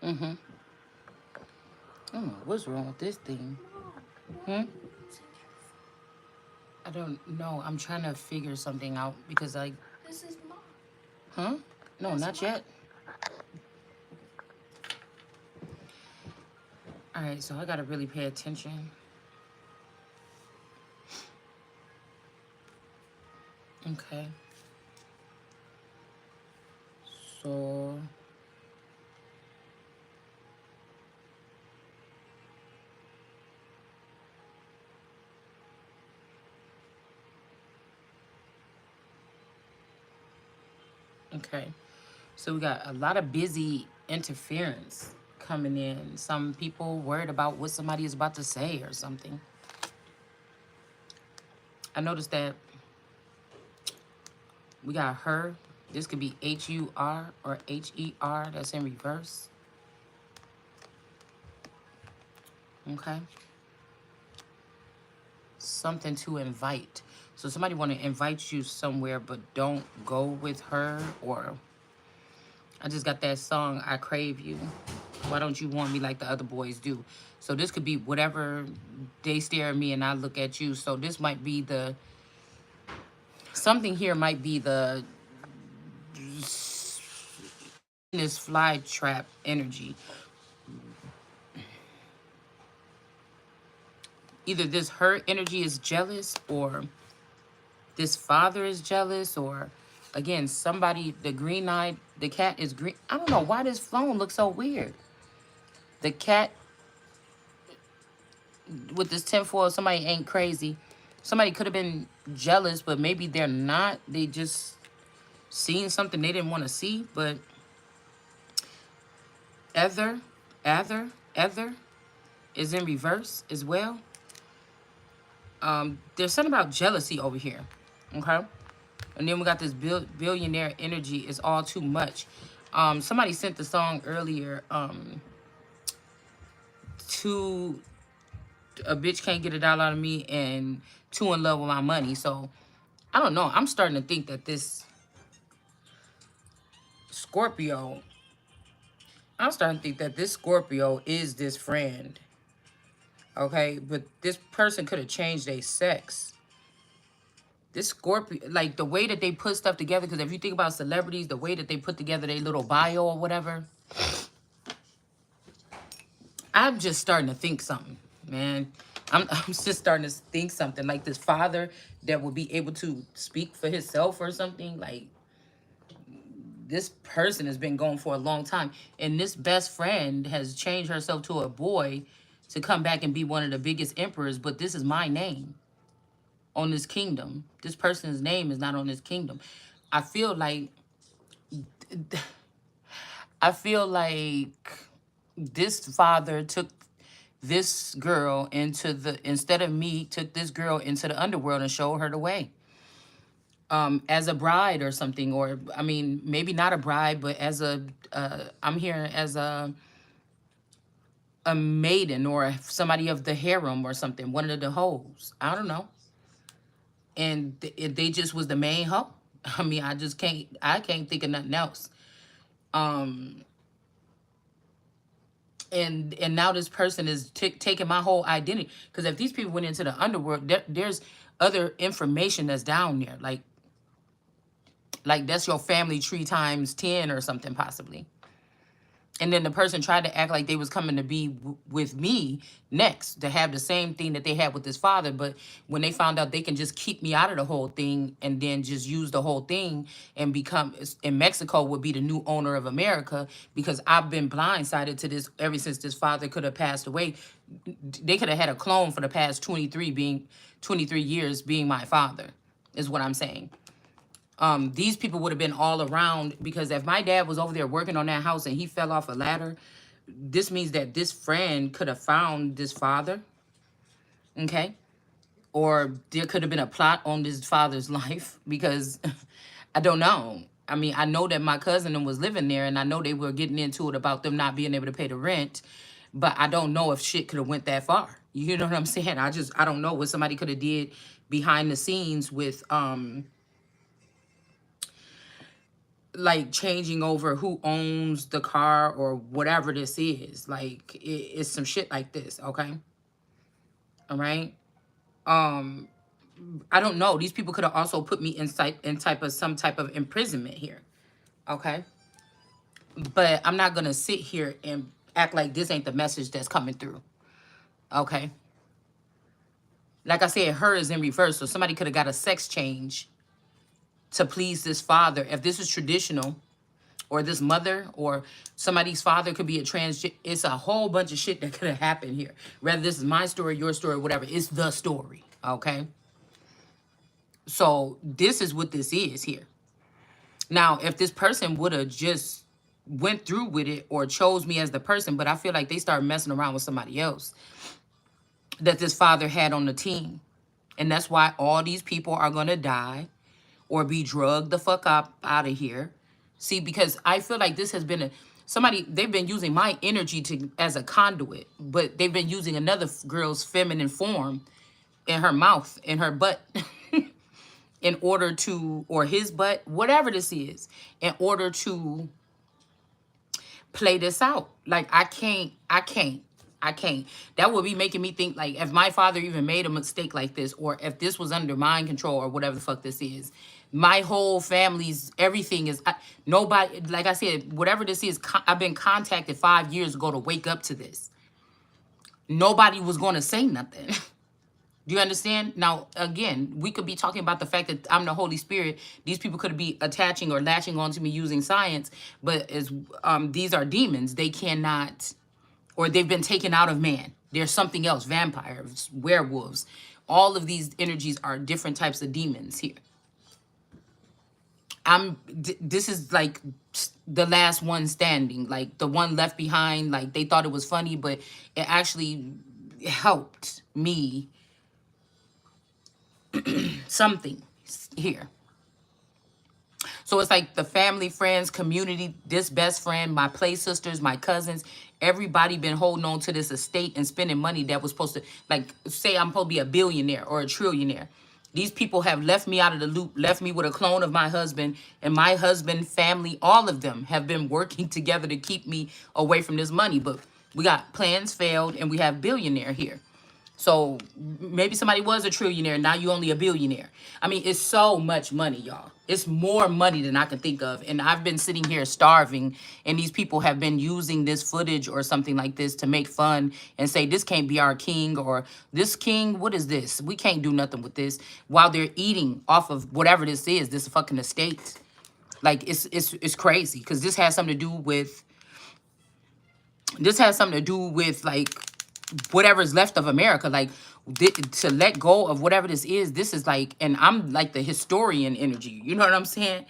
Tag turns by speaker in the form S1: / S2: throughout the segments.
S1: Mm-hmm. I don't know what's wrong with this thing. Hmm? I don't know. I'm trying to figure something out because I.
S2: This is mom.
S1: Huh? No,
S2: That's
S1: not
S2: mom.
S1: yet. All right, so I gotta really pay attention. Okay. So. Okay. So we got a lot of busy interference coming in. Some people worried about what somebody is about to say or something. I noticed that we got her. This could be HUR or HER. That's in reverse. Okay. Something to invite. So somebody want to invite you somewhere, but don't go with her. Or I just got that song, I Crave You. Why don't you want me like the other boys do? So this could be whatever, they stare at me and I look at you. So this might be the, something here might be the, this fly trap energy. Either this her energy is jealous, or this father is jealous, or again, somebody, the green eyed, the cat is green. I don't know why this phone looks so weird. The cat with this tinfoil, somebody ain't crazy. Somebody could have been jealous, but maybe they're not. They just seen something they didn't want to see. But ether, ether is in reverse as well. There's something about jealousy over here. Okay. And then we got this billionaire energy is all too much. Somebody sent the song earlier. To a bitch can't get a dollar out of me, and too in love with my money. So I don't know. I'm starting to think that this Scorpio, I'm starting to think that this Scorpio is this friend. Okay, but this person could have changed their sex. This Scorpio, like the way that they put stuff together, because if you think about celebrities, the way that they put together their little bio or whatever, I'm just starting to think something, man. I'm just starting to think something like this father that will be able to speak for himself or something. Like this person has been going for a long time, and this best friend has changed herself to a boy to come back and be one of the biggest emperors. But this is my name on this kingdom. This person's name is not on this kingdom. I feel like I feel like this father took this girl into the, instead of me, took this girl into the underworld and showed her the way. As a bride or something, or I mean, maybe not a bride, but as a, I'm here as a maiden or somebody of the harem or something, one of the hoes. I don't know. And they just was the main hoe. I mean, I can't think of nothing else. Um, and now this person is taking my whole identity. Because if these people went into the underworld, there's other information that's down there. Like that's your family tree times 10 or something possibly. And then the person tried to act like they was coming to be with me next to have the same thing that they had with this father. But when they found out they can just keep me out of the whole thing and then just use the whole thing and become, in Mexico would be the new owner of America, because I've been blindsided to this ever since this father could have passed away. They could have had a clone for the past 23 years being my father, is what I'm saying. These people would have been all around, because if my dad was over there working on that house and he fell off a ladder, this means that this friend could have found this father, okay? Or there could have been a plot on this father's life, because I don't know. I mean, I know that my cousin was living there, and I know they were getting into it about them not being able to pay the rent, but I don't know if shit could have went that far. You know what I'm saying? I don't know what somebody could have did behind the scenes with like changing over who owns the car or whatever this is. Like it's some shit like this, okay? All right. Um, I don't know. These people could have also put me in type of some type of imprisonment here. Okay. But I'm not gonna sit here and act like this ain't the message that's coming through. Okay. Like I said, her is in reverse. So somebody could have got a sex change to please this father. If this is traditional, or this mother, or somebody's father could be a trans. It's a whole bunch of shit that could have happened here. Whether this is my story, your story, whatever. It's the story. Okay. So this is what this is here. Now, if this person would have just went through with it or chose me as the person, but I feel like they started messing around with somebody else that this father had on the team. And that's why all these people are going to die or be drugged the fuck up out of here. See, because I feel like this has been they've been using my energy as a conduit, but they've been using another girl's feminine form in her mouth, in her butt, in order to, or his butt, whatever this is, in order to play this out. Like, I can't. That would be making me think, like, if my father even made a mistake like this, or if this was under mind control or whatever the fuck this is, my whole family's, everything is, nobody, like I said, whatever this is, I've been contacted 5 years ago to wake up to this. Nobody was going to say nothing. Do you understand? Now, again, we could be talking about the fact that I'm the Holy Spirit. These people could be attaching or latching onto me using science, but these are demons. They cannot, or they've been taken out of man. There's something else, vampires, werewolves. All of these energies are different types of demons here. This is like the last one standing, like the one left behind. Like, they thought it was funny, but it actually helped me something here. So it's like the family, friends, community, this best friend, my play sisters, my cousins, everybody been holding on to this estate and spending money that was supposed to, like, say I'm supposed to be a billionaire or a trillionaire. These people have left me out of the loop, left me with a clone of my husband, and my husband, family, all of them have been working together to keep me away from this money. But we got plans failed, and we have billionaire here. So maybe somebody was a trillionaire. Now you only a billionaire. I mean, it's so much money, y'all. It's more money than I can think of. And I've been sitting here starving. And these people have been using this footage or something like this to make fun and say, this can't be our king, or this king, what is this? We can't do nothing with this, while they're eating off of whatever this is, this fucking estate. Like, it's crazy, because this has something to do with, like, whatever's left of America. Like, to let go of whatever this is like, and I'm like the historian energy, you know what I'm saying,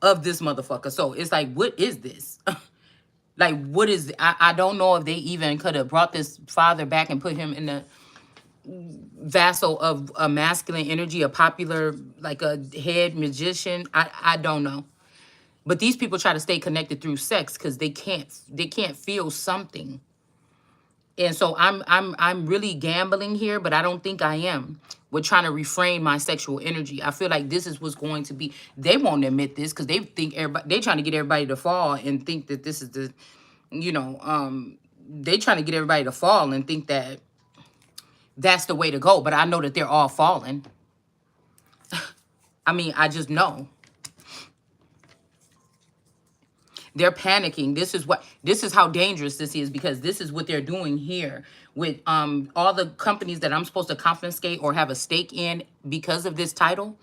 S1: of this motherfucker. So it's like, what is this? Like, what is, I don't know if they even could have brought this father back and put him in the vassal of a masculine energy, a popular, like a head magician. I don't know. But these people try to stay connected through sex because they can't feel something. And so I'm really gambling here, but I don't think I am. We're trying to refrain my sexual energy. I feel like this is what's going to be. They won't admit this because they think everybody, they trying to get everybody to fall and think that this is the, they trying to get everybody to fall and think that that's the way to go. But I know that they're all falling. I mean, I just know. They're panicking. This is how dangerous this is, because this is what they're doing here with all the companies that I'm supposed to confiscate or have a stake in because of this title.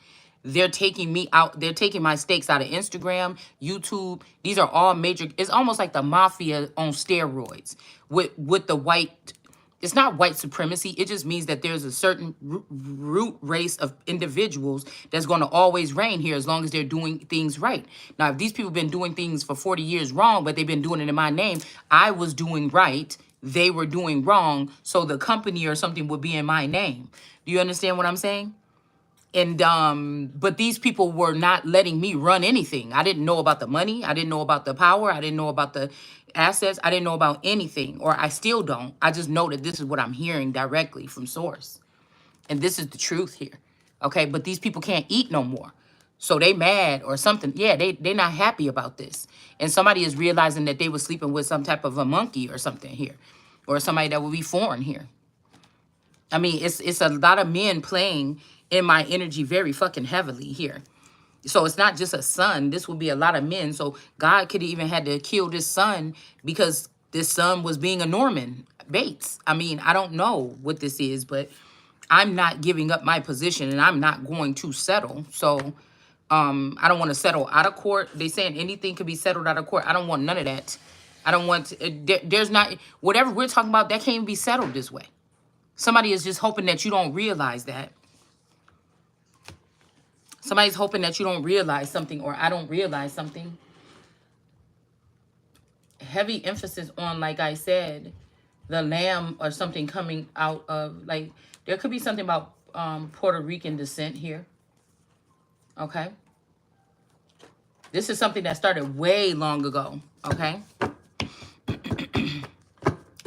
S1: They're taking me out. They're taking my stakes out of Instagram, YouTube. These are all major. It's almost like the mafia on steroids with the white. It's not white supremacy. It just means that there's a certain root race of individuals that's going to always reign here as long as they're doing things right. Now, if these people have been doing things for 40 years wrong, but they've been doing it in my name, I was doing right, they were doing wrong, so the company or something would be in my name. Do you understand what I'm saying? And but these people were not letting me run anything. I didn't know about the money. I didn't know about the power. I didn't know about the assets. I didn't know about anything, or I still don't. I just know that this is what I'm hearing directly from source. And this is the truth here. Okay, but these people can't eat no more. So they mad or something. Yeah, they not happy about this. And somebody is realizing that they were sleeping with some type of a monkey or something here. Or somebody that would be foreign here. I mean, it's a lot of men playing in my energy very fucking heavily here. So it's not just a son. This would be a lot of men. So God could have even had to kill this son because this son was being a Norman Bates. I mean, I don't know what this is, but I'm not giving up my position and I'm not going to settle. So I don't want to settle out of court. They saying anything could be settled out of court. I don't want none of that. I don't want there's not whatever we're talking about that can't even be settled this way. Somebody is just hoping that you don't realize that. Somebody's hoping that you don't realize something or I don't realize something. Heavy emphasis on, like I said, the lamb or something coming out of, like, there could be something about Puerto Rican descent here. Okay. This is something that started way long ago. Okay.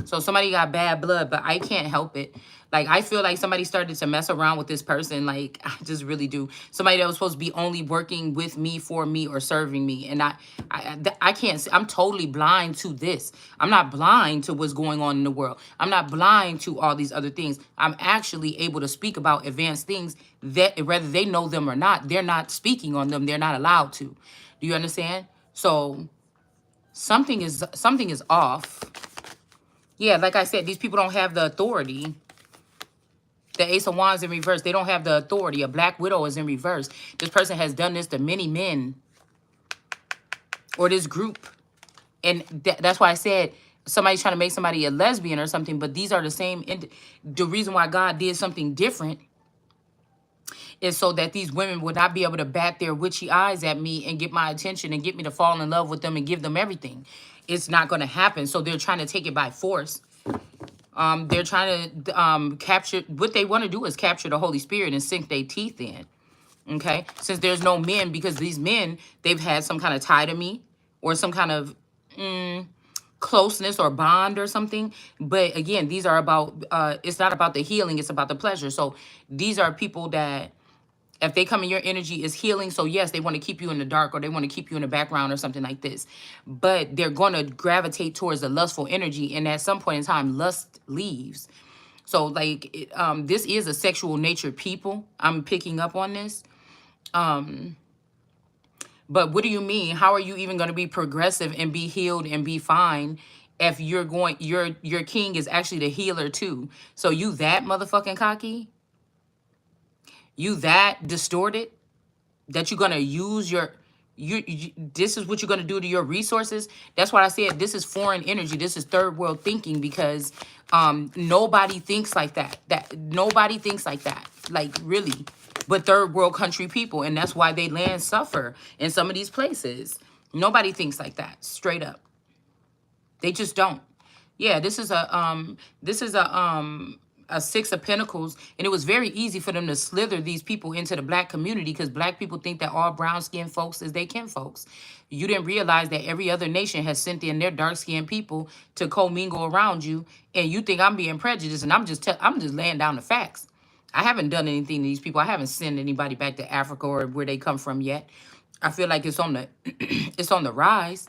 S1: So somebody got bad blood, but I can't help it. Like, I feel like somebody started to mess around with this person. Like, I just really do. Somebody that was supposed to be only working with me, for me, or serving me. And I can't see. I'm totally blind to this. I'm not blind to what's going on in the world. I'm not blind to all these other things. I'm actually able to speak about advanced things that, whether they know them or not, they're not speaking on them. They're not allowed to. Do you understand? So something is off. Yeah, like I said, these people don't have the authority. The Ace of Wands in reverse. They don't have the authority. A Black Widow is in reverse. This person has done this to many men. Or this group. And that's why I said somebody's trying to make somebody a lesbian or something. But these are the same. The reason why God did something different is so that these women would not be able to bat their witchy eyes at me and get my attention and get me to fall in love with them and give them everything. It's not going to happen. So they're trying to take it by force. They're trying to capture, what they want to do is capture the Holy Spirit and sink their teeth in. Okay? Since there's no men, because these men, they've had some kind of tie to me or some kind of closeness or bond or something. But again, these are about, it's not about the healing, it's about the pleasure. So these are people that, if they come in your energy is healing, so yes, they want to keep you in the dark or they want to keep you in the background or something like this. But they're going to gravitate towards the lustful energy. And at some point in time, lust leaves. So like, this is a sexual natured people. I'm picking up on this. But what do you mean? How are you even going to be progressive and be healed and be fine if you're going, your king is actually the healer too? So you that motherfucking cocky? You that distorted that you're going to use your, this is what you're going to do to your resources? That's why I said this is foreign energy. This is third world thinking because nobody thinks like that. Nobody thinks like that. Like really. But third world country people. And that's why they land suffer in some of these places. Nobody thinks like that. Straight up. They just don't. Yeah, this is a Six of Pentacles, and it was very easy for them to slither these people into the Black community because Black people think that all brown-skinned folks is they kin folks. You didn't realize that every other nation has sent in their dark-skinned people to commingle around you, and you think I'm being prejudiced, and I'm just laying down the facts. I haven't done anything to these people. I haven't sent anybody back to Africa or where they come from yet. I feel like it's on the it's on the rise.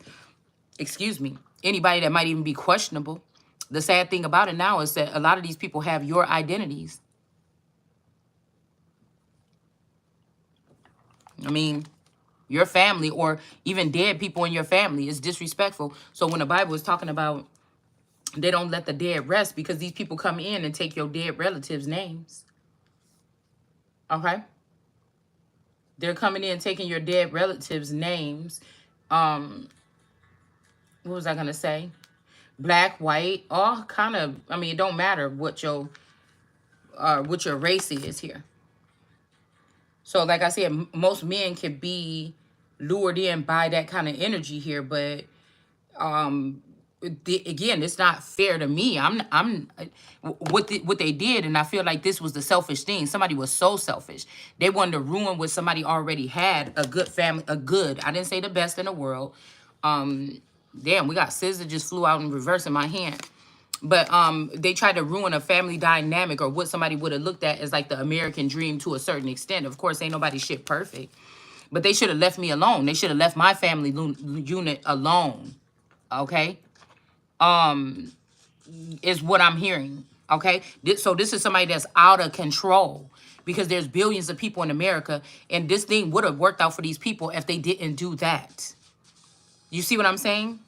S1: Excuse me. Anybody that might even be questionable. The sad thing about it now is that a lot of these people have your identities. I mean, your family or even dead people in your family is disrespectful. So when the Bible is talking about they don't let the dead rest because these people come in and take your dead relatives' names. Okay? They're coming in taking your dead relatives' names. What was I going to say? Black, white, all kind of, I mean, it don't matter what your race is here. So like I said, most men can be lured in by that kind of energy here, but again, it's not fair to me. What they did, and I feel like this was the selfish thing. Somebody was so selfish. They wanted to ruin what somebody already had, a good family, I didn't say the best in the world. Damn, we got scissors just flew out in reverse in my hand. But they tried to ruin a family dynamic or what somebody would have looked at as like the American dream to a certain extent. Of course, ain't nobody shit perfect. But they should have left me alone. They should have left my family unit alone. Okay? Is what I'm hearing. Okay? So this is somebody that's out of control because there's billions of people in America, and this thing would have worked out for these people if they didn't do that. You see what I'm saying?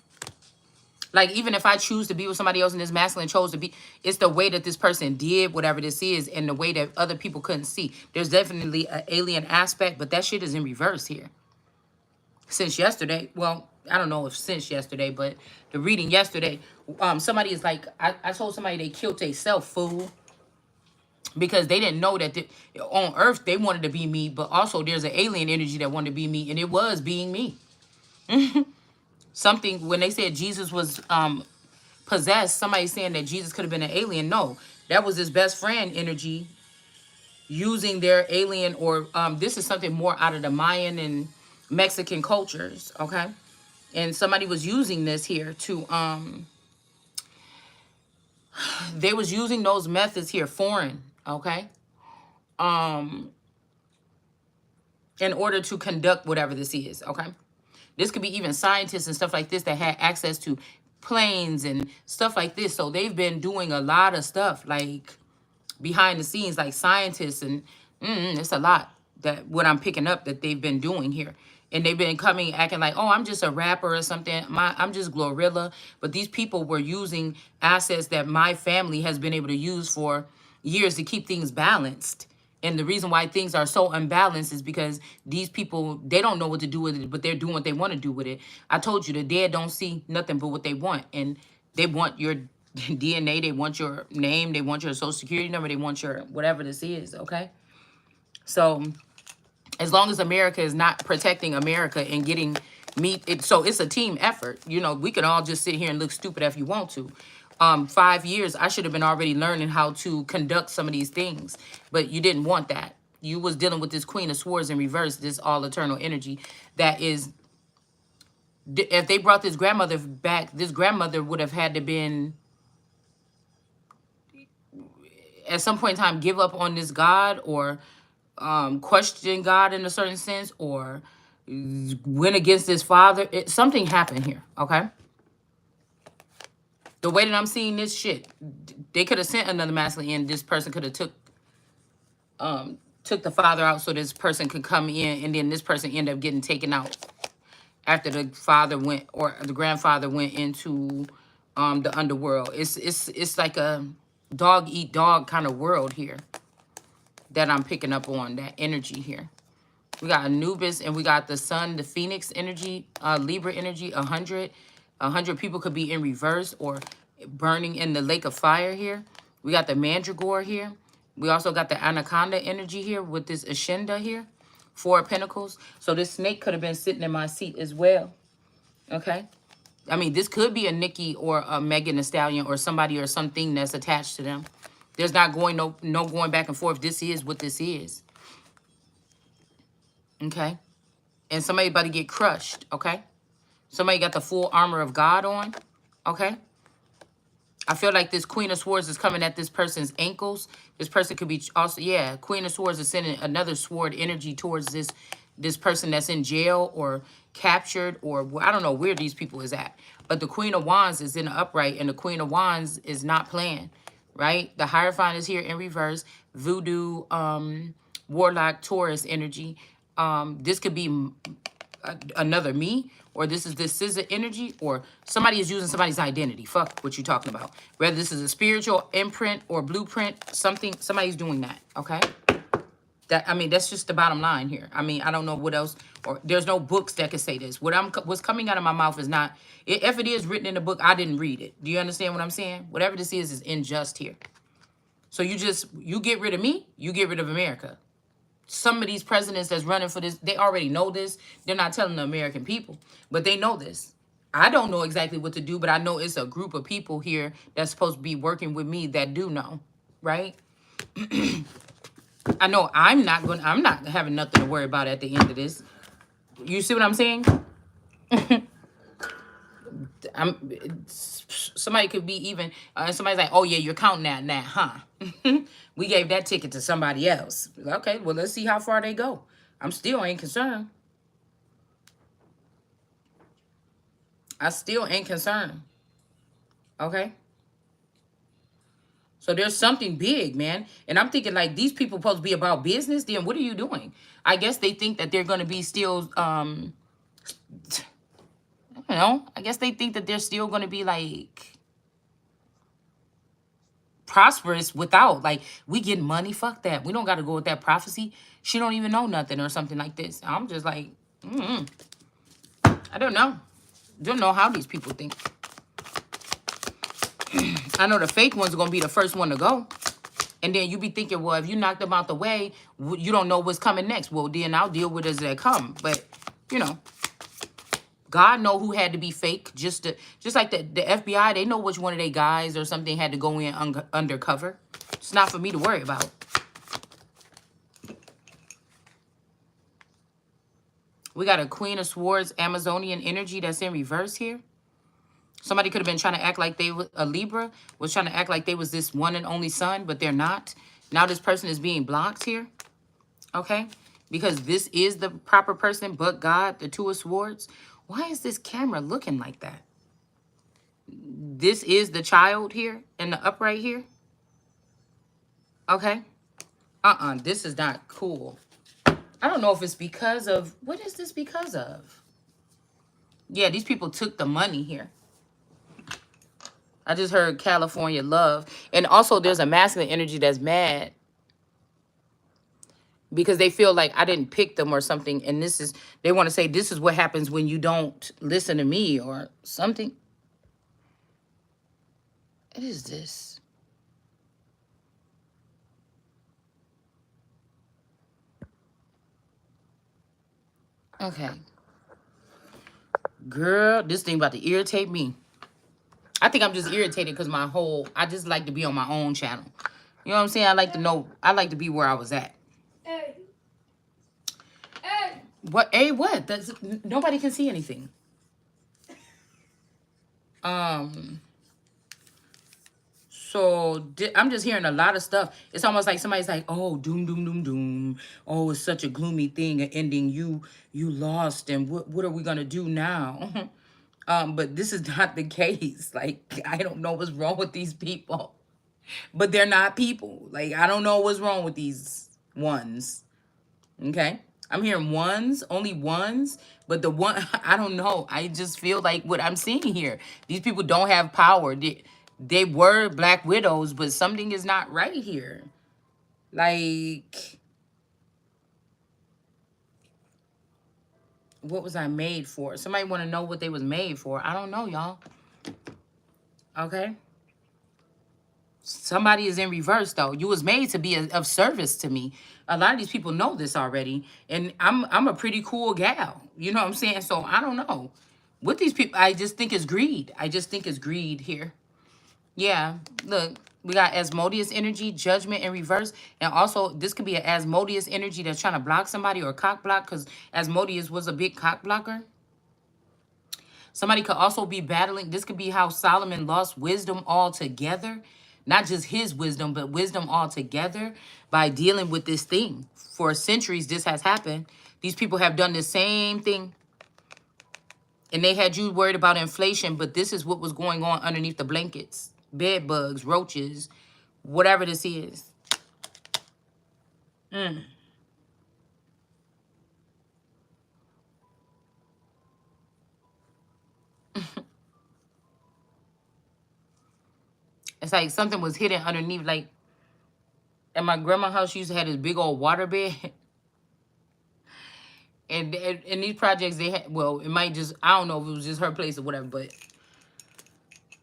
S1: Like, even if I choose to be with somebody else and this masculine chose to be, it's the way that this person did whatever this is and the way that other people couldn't see. There's definitely an alien aspect, but that shit is in reverse here. Since yesterday, well, I don't know if since yesterday, but the reading yesterday, somebody is like, I told somebody they killed themselves, fool. Because they didn't know that on Earth, they wanted to be me, but also there's an alien energy that wanted to be me, and it was being me. Something, when they said Jesus was possessed, somebody saying that Jesus could have been an alien. No, that was his best friend energy using their alien, or this is something more out of the Mayan and Mexican cultures, okay? And somebody was using this here to, they was using those methods here, foreign, okay? In order to conduct whatever this is, okay? This could be even scientists and stuff like this that had access to planes and stuff like this. So they've been doing a lot of stuff like behind the scenes, like scientists, and it's a lot that what I'm picking up that they've been doing here. And they've been coming acting like, oh, I'm just a rapper or something. I'm just Glorilla. But these people were using assets that my family has been able to use for years to keep things balanced. And the reason why things are so unbalanced is because these people, they don't know what to do with it, but they're doing what they want to do with it. I told you, the dead don't see nothing but what they want. And they want your DNA, they want your name, they want your social security number, they want your whatever this is, okay? So as long as America is not protecting America and getting me, so it's a team effort. You know, we can all just sit here and look stupid if you want to. 5 years, I should have been already learning how to conduct some of these things, but you didn't want that. You was dealing with this Queen of Swords in reverse, this all eternal energy that is, if they brought this grandmother back, this grandmother would have had to been, at some point in time, give up on this God, or question God in a certain sense, or went against his father. Something happened here, okay? The way that I'm seeing this shit, they could have sent another masculine in. This person could have took the father out so this person could come in, and then this person ended up getting taken out after the father went, or the grandfather went into the underworld. It's like a dog eat dog kind of world here that I'm picking up on, that energy here. We got Anubis, and we got the sun, the Phoenix energy, Libra energy, 100. 100 people could be in reverse or burning in the lake of fire here. We got the Mandragora here. We also got the Anaconda energy here with this Ascenda here. 4 of Pentacles. So this snake could have been sitting in my seat as well. Okay? I mean, this could be a Nikki or a Megan Thee Stallion or somebody or something that's attached to them. There's not going no going back and forth. This is what this is. Okay? And somebody about to get crushed. Okay? Somebody got the full armor of God on. Okay? I feel like this Queen of Swords is coming at this person's ankles. This person could be also, yeah, Queen of Swords is sending another sword energy towards this person that's in jail or captured, or I don't know where these people is at. But the Queen of Wands is in the upright, and the Queen of Wands is not playing, right? The Hierophant is here in reverse. Voodoo, Warlock, Taurus energy. This could be another me, or this is this scissor energy, or somebody is using somebody's identity. Fuck what you talking about. Whether this is a spiritual imprint or blueprint, somebody's doing that, okay? I mean, that's just the bottom line here. I mean, I don't know what else, or there's no books that could say this. What's coming out of my mouth is not, if it is written in the book, I didn't read it. Do you understand what I'm saying? Whatever this is unjust here. So you get rid of me, you get rid of America. Some of these presidents that's running for this, they already know this. They're not telling the American people, but they know this. I don't know exactly what to do, but I know it's a group of people here that's supposed to be working with me that do know, right? I know I'm not having nothing to worry about at the end of this. You see what I'm saying? Somebody could be even, somebody's like, oh yeah, you're counting that now, huh? We gave that ticket to somebody else. Okay, well, let's see how far they go. I'm still ain't concerned. I still ain't concerned. Okay? So there's something big, man. And I'm thinking like these people supposed to be about business. Then what are you doing? I guess they think that they're gonna be still I don't know. I guess they think that they're still gonna be like prosperous without like we get money. Fuck that. We don't gotta go with that prophecy. She don't even know nothing or something like this. I'm just like, I don't know. Don't know how these people think. I know the fake ones are gonna be the first one to go. And then you be thinking, well, if you knock them out the way, you don't know what's coming next. Well, then I'll deal with it as they come. But, you know, God know who had to be fake. Just like the FBI, they know which one of their guys or something had to go in undercover. It's not for me to worry about. We got a Queen of Swords, Amazonian energy that's in reverse here. Somebody could have been trying to act like they were a Libra, was trying to act like they was this one and only son, but they're not. Now this person is being blocked here, okay? Because this is the proper person, but God, the Two of Swords. Why is this camera looking like that? This is the child here in the upright here, okay? This is not cool. I don't know if it's because of, what is this because of? Yeah, these people took the money here. I just heard California love. And also there's a masculine energy that's mad because they feel like I didn't pick them or something. And this is, they want to say this is what happens when you don't listen to me or something. What is this? Okay. Girl, this thing about to irritate me. I think I'm just irritated because I just like to be on my own channel. You know what I'm saying? I like to know, I like to be where I was at. Hey. Hey. What? Hey, what? That's, nobody can see anything. So I'm just hearing a lot of stuff. It's almost like somebody's like, oh, doom, doom, doom, doom. Oh, it's such a gloomy thing, an ending. You lost, and what are we gonna do now? But this is not the case. Like, I don't know what's wrong with these people. But they're not people. Like, I don't know what's wrong with these ones. Okay? I'm hearing ones, only ones. But the one, I don't know. I just feel like what I'm seeing here. These people don't have power. They were Black Widows, but something is not right here. Like, what was I made for? Somebody want to know what they was made for. I don't know, y'all. Okay? Somebody is in reverse, though. You was made to be of service to me. A lot of these people know this already. And I'm a pretty cool gal. You know what I'm saying? So I don't know. With these people, I just think it's greed. I just think it's greed here. Yeah, look, we got Asmodeus energy, judgment in reverse. And also, this could be an Asmodeus energy that's trying to block somebody or cock block because Asmodeus was a big cock blocker. Somebody could also be battling. This could be how Solomon lost wisdom altogether. Not just his wisdom, but wisdom altogether by dealing with this thing. For centuries, this has happened. These people have done the same thing. And they had you worried about inflation, but this is what was going on underneath the blankets. Bed bugs, roaches, whatever this is. It's like something was hidden underneath. Like, at my grandma's house, she used to have this big old water bed. And in these projects, they had, well, it might just, I don't know if it was just her place or whatever, but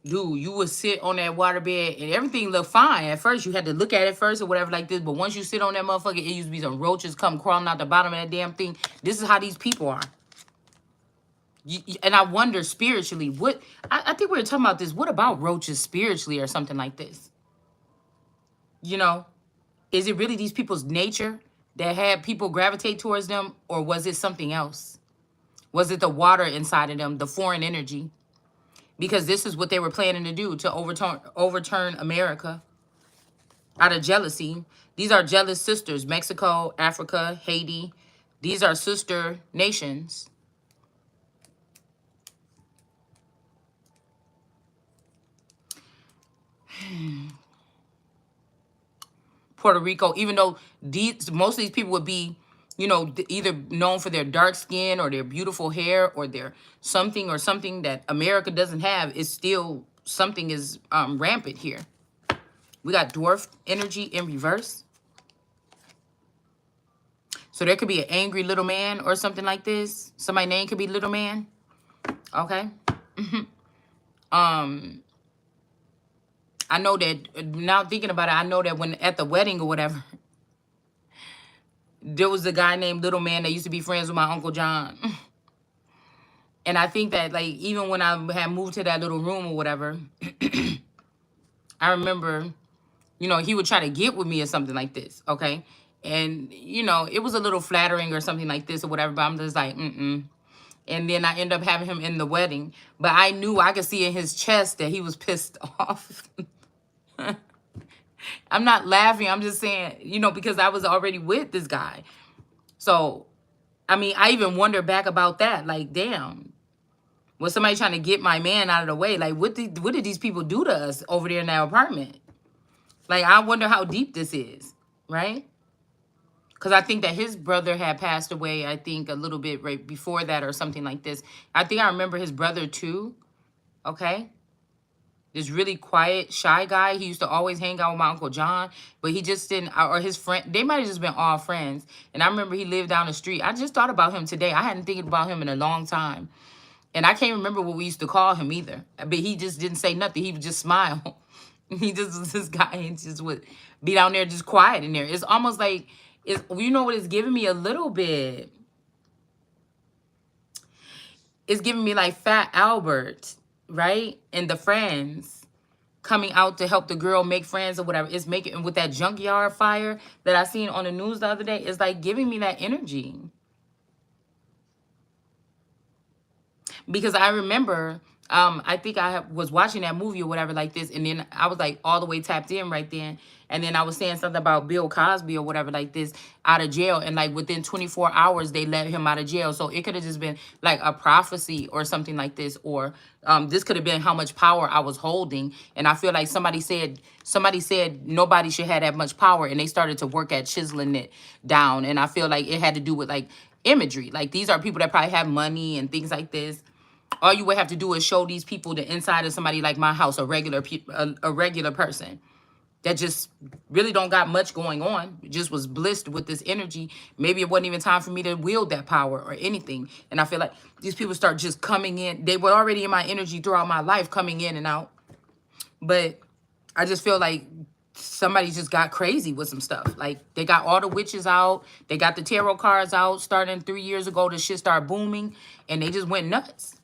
S1: dude, you would sit on that water bed and everything looked fine. At first, you had to look at it first or whatever like this. But once you sit on that motherfucker, it used to be some roaches come crawling out the bottom of that damn thing. This is how these people are. And I wonder spiritually, what, I think we were talking about this. What about roaches spiritually or something like this? You know, is it really these people's nature that had people gravitate towards them? Or was it something else? Was it the water inside of them, the foreign energy? Because this is what they were planning to do, to overturn America out of jealousy. These are jealous sisters. Mexico, Africa, Haiti. These are sister nations. Puerto Rico, even though most of these people would be, you know, either known for their dark skin or their beautiful hair or their something or something that America doesn't have, is still something is rampant here. We got dwarf energy in reverse. So there could be an angry little man or something like this. Somebody's name could be Little Man. Okay. I know that now thinking about it, I know that when at the wedding or whatever, there was a guy named Little Man that used to be friends with my Uncle John. And I think that, like, even when I had moved to that little room or whatever, I remember, you know, he would try to get with me or something like this, okay? And, you know, it was a little flattering or something like this or whatever, but I'm just like, mm-mm. And then I end up having him in the wedding. But I knew, I could see in his chest that he was pissed off. I'm not laughing. I'm just saying, you know, because I was already with this guy. So, I mean, I even wonder back about that. Like, damn, was somebody trying to get my man out of the way? Like, what did these people do to us over there in that apartment? Like, I wonder how deep this is, right? Because I think that his brother had passed away, I think, a little bit right before that or something like this. I think I remember his brother, too, okay? This really quiet, shy guy. He used to always hang out with my Uncle John, but he just didn't, or his friend, they might have just been all friends. And I remember he lived down the street. I just thought about him today. I hadn't thinking about him in a long time. And I can't remember what we used to call him either. But he just didn't say nothing. He would just smile. He just was this guy and just would be down there just quiet in there. It's almost like, you know what it's giving me a little bit? It's giving me like Fat Albert, right? And the friends coming out to help the girl make friends or whatever. It's making, with that junkyard fire that I seen on the news the other day, it's like giving me that energy. Because I remember, I think I was watching that movie or whatever like this, and then I was like all the way tapped in right then. And then I was saying something about Bill Cosby or whatever like this out of jail. And like within 24 hours, they let him out of jail. So it could have just been like a prophecy or something like this. Or this could have been how much power I was holding. And I feel like somebody said nobody should have that much power. And they started to work at chiseling it down. And I feel like it had to do with like imagery. Like these are people that probably have money and things like this. All you would have to do is show these people the inside of somebody like my house, a regular person that just really don't got much going on, just was blessed with this energy. Maybe it wasn't even time for me to wield that power or anything. And I feel like these people start just coming in. They were already in my energy throughout my life, coming in and out. But I just feel like somebody just got crazy with some stuff. Like they got all the witches out. They got the tarot cards out. Starting 3 years ago, the shit started booming. And they just went nuts.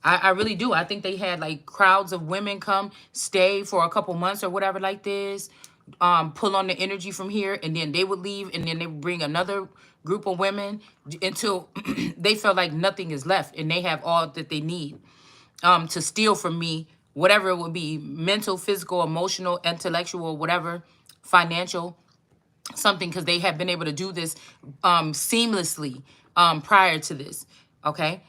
S1: I really do. I think they had like crowds of women come stay for a couple months or whatever like this, pull on the energy from here, and then they would leave, and then they would bring another group of women until they feel like nothing is left, and they have all that they need to steal from me, whatever it would be, mental, physical, emotional, intellectual, whatever, financial, something, because they have been able to do this seamlessly prior to this, okay?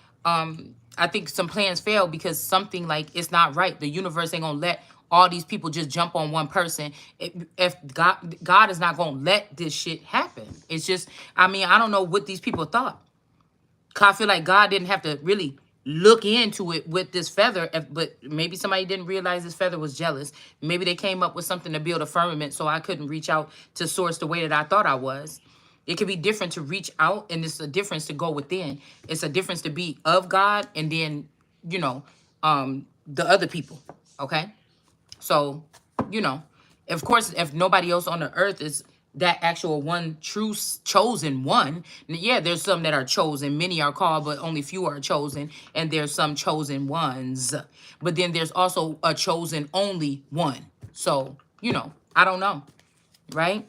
S1: I think some plans fail because something like it's not right. The universe ain't gonna let all these people just jump on one person. If God is not gonna let this shit happen. It's just, I mean, I don't know what these people thought. Cause I feel like God didn't have to really look into it with this feather, but maybe somebody didn't realize this feather was jealous. Maybe they came up with something to build a firmament so I couldn't reach out to source the way that I thought I was. It could be different to reach out, and it's a difference to go within. It's a difference to be of God and then, you know, the other people, okay? So, you know, of course, if nobody else on the earth is that actual one true chosen one, yeah, there's some that are chosen. Many are called, but only few are chosen. And there's some chosen ones. But then there's also a chosen only one. So, you know, I don't know, right?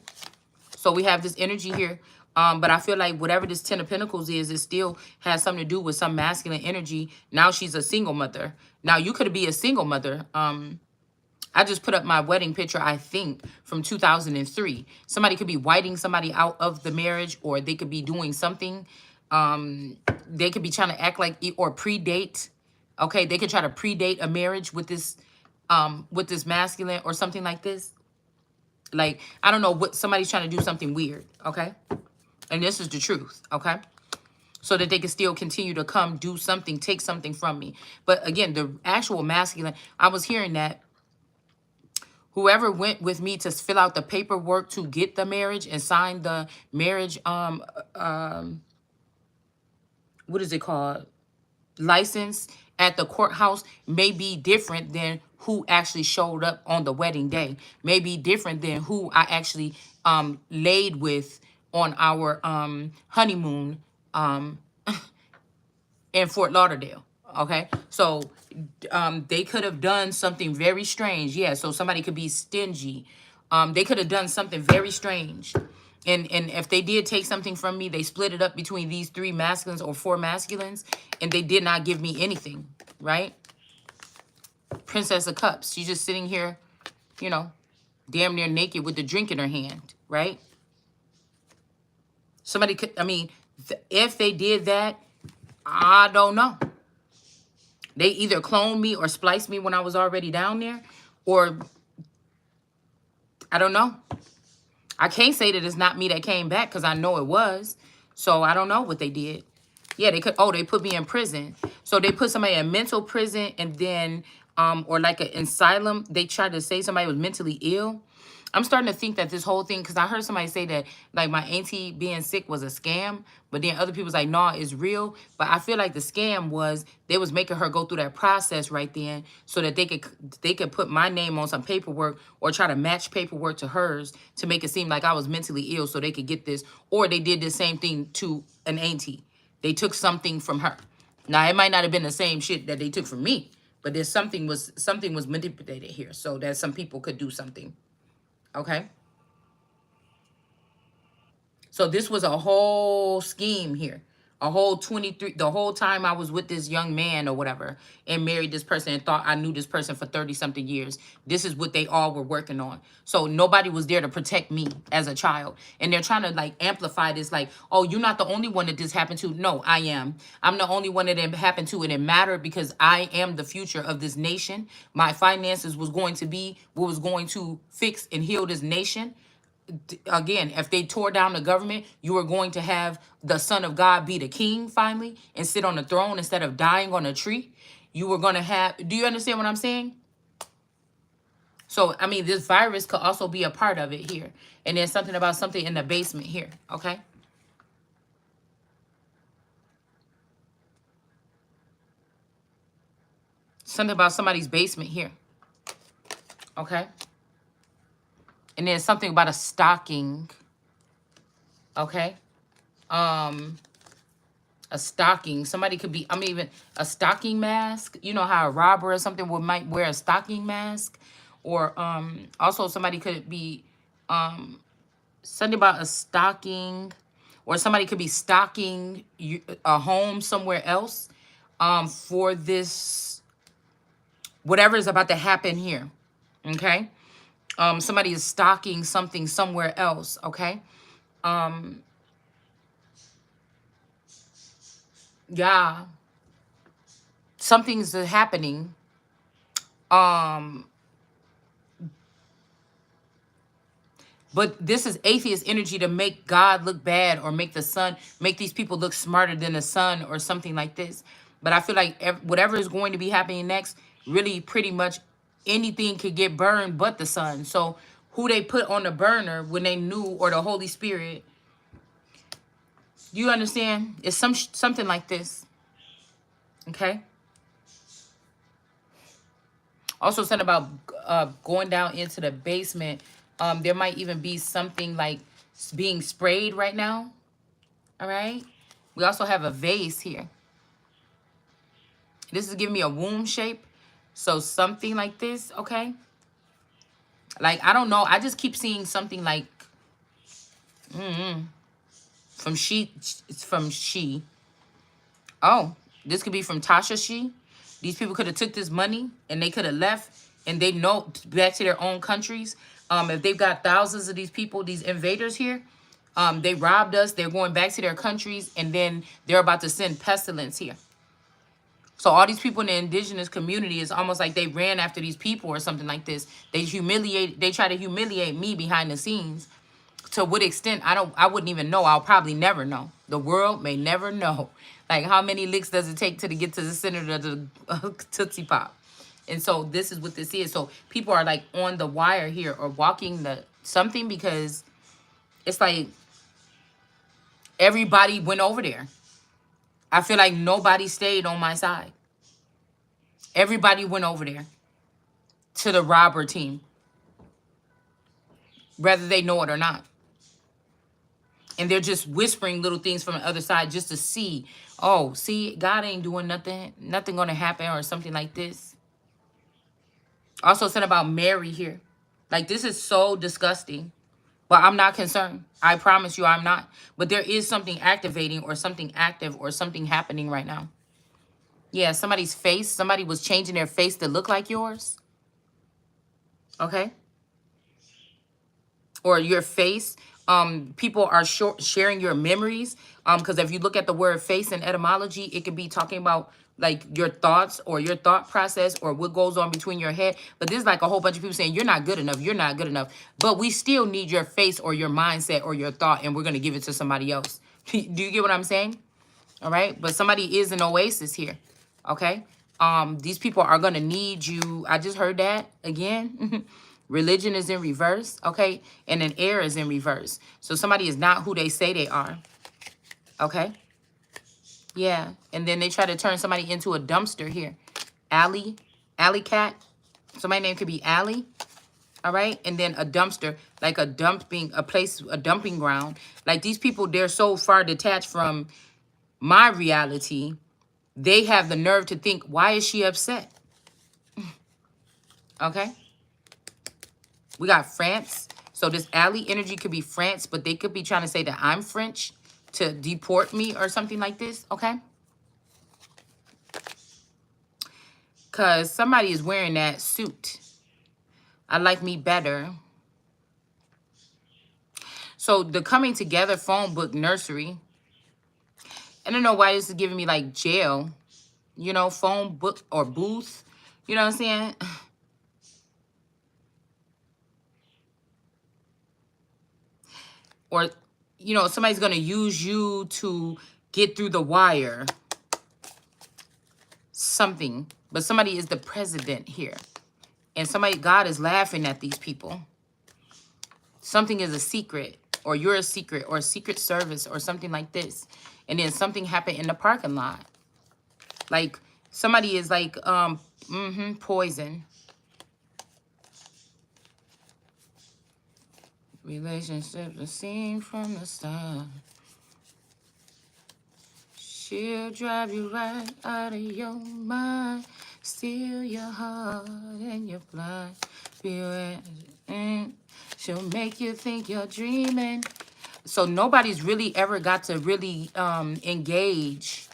S1: So we have this energy here. But I feel like whatever this 10 of Pentacles is, it still has something to do with some masculine energy. Now she's a single mother. Now you could be a single mother. I just put up my wedding picture, I think, from 2003. Somebody could be whiting somebody out of the marriage, or they could be doing something. They could be trying to act like, or predate. Okay, they could try to predate a marriage with this with this masculine or something like this. Like, I don't know what, somebody's trying to do something weird, okay? And this is the truth, okay? So that they can still continue to come do something, take something from me. But again, the actual masculine, I was hearing that whoever went with me to fill out the paperwork to get the marriage and sign the marriage, what is it called? License at the courthouse may be different than who actually showed up on the wedding day. May be different than who I actually laid with on our honeymoon in Fort Lauderdale. Okay, so they could have done something very strange. Yeah, so somebody could be stingy. They could have done something very strange. And if they did take something from me, they split it up between these 3 masculines or 4 masculines, and they did not give me anything, right? Princess of Cups. She's just sitting here, you know, damn near naked with the drink in her hand, right? Somebody could, I mean, if they did that, I don't know. They either cloned me or spliced me when I was already down there, or I don't know. I can't say that it's not me that came back because I know it was. So I don't know what they did. Yeah, they could, oh, they put me in prison. So they put somebody in mental prison and then, or like an asylum. They tried to say somebody was mentally ill. I'm starting to think that this whole thing, because I heard somebody say that, like, my auntie being sick was a scam, but then other people's like, nah, it's real. But I feel like the scam was they was making her go through that process right then so that they could put my name on some paperwork or try to match paperwork to hers to make it seem like I was mentally ill so they could get this. Or they did the same thing to an auntie. They took something from her. Now, it might not have been the same shit that they took from me, but there's something was manipulated here so that some people could do something. Okay, so this was a whole scheme here, a whole 23, the whole time I was with this young man or whatever and married this person and thought I knew this person for 30 something years. This is what they all were working on. So nobody was there to protect me as a child. And they're trying to like amplify this like, oh, you're not the only one that this happened to. No, I am. I'm the only one that it happened to, and it mattered because I am the future of this nation. My finances was going to be what was going to fix and heal this nation. Again, if they tore down the government, you were going to have the Son of God be the king finally and sit on the throne instead of dying on a tree. You were going to have, do you understand what I'm saying? So, I mean, this virus could also be a part of it here. And then something about something in the basement here, okay? Something about somebody's basement here, okay? And then something about a stocking, okay? A stocking. Somebody could be, I mean, even a stocking mask. You know how a robber or something might wear a stocking mask? Or also somebody could be something about a stocking, or somebody could be stocking a home somewhere else for this, whatever is about to happen here, okay? Somebody is stocking something somewhere else, okay? Yeah, something's happening. But this is atheist energy to make God look bad or make the sun, make these people look smarter than the sun or something like this. But I feel like whatever is going to be happening next, really pretty much anything could get burned but the sun. So who they put on the burner when they knew, or the Holy Spirit, do you understand? It's something like this, okay? Also something about going down into the basement. There might even be something like being sprayed right now. All right. We also have a vase here. This is giving me a womb shape. So something like this, okay? Like, I don't know. I just keep seeing something like from she. Oh, this could be from Tasha She. These people could have took this money and they could have left and they know back to their own countries. If they've got thousands of these people, these invaders here, they robbed us. They're going back to their countries, and then they're about to send pestilence here. So all these people in the indigenous community is almost like they ran after these people or something like this. They try to humiliate me behind the scenes. To what extent, I wouldn't even know. I'll probably never know. The world may never know. Like, how many licks does it take to get to the center of the Tootsie Pop? And so this is what this is. So people are like on the wire here or walking the something, because it's like everybody went over there. I feel like nobody stayed on my side. Everybody went over there to the robber team, whether they know it or not. And they're just whispering little things from the other side just to see, oh, see, God ain't doing nothing. Nothing going to happen or something like this. Also said about Mary here. Like, this is so disgusting. But I'm not concerned. I promise you I'm not. But there is something activating or something active or something happening right now. Yeah, somebody's face. Somebody was changing their face to look like yours. Okay? Or your face. People are sharing your memories. Because if you look at the word face in etymology, it could be talking about like your thoughts or your thought process or what goes on between your head. But there's like a whole bunch of people saying you're not good enough. You're not good enough. But we still need your face or your mindset or your thought, and we're going to give it to somebody else. Do you get what I'm saying? All right. But somebody is an oasis here. Okay. These people are going to need you. I just heard that again. Religion is in reverse. Okay. And an air is in reverse. So somebody is not who they say they are. Okay. Yeah. And then they try to turn somebody into a dumpster here. Alley cat. Somebody's name could be Alley. All right. And then a dumpster, like a dumping ground. Like, these people, they're so far detached from my reality. They have the nerve to think, why is she upset? Okay. We got France. So this Alley energy could be France, but they could be trying to say that I'm French to deport me or something like this. Okay. Because somebody is wearing that suit. I like me better. So the coming together phone book nursery. I don't know why this is giving me like jail. You know, phone book or booth. You know what I'm saying? Or, you know, somebody's going to use you to get through the wire. Something. But somebody is the president here. And somebody, God is laughing at these people. Something is a secret. Or you're a secret. Or a secret service. Or something like this. And then something happened in the parking lot. Like, somebody is like, poison. Relationships are seen from the start. She'll drive you right out of your mind. Steal your heart and your blind. She'll make you think you're dreaming. So nobody's really ever got to really engage.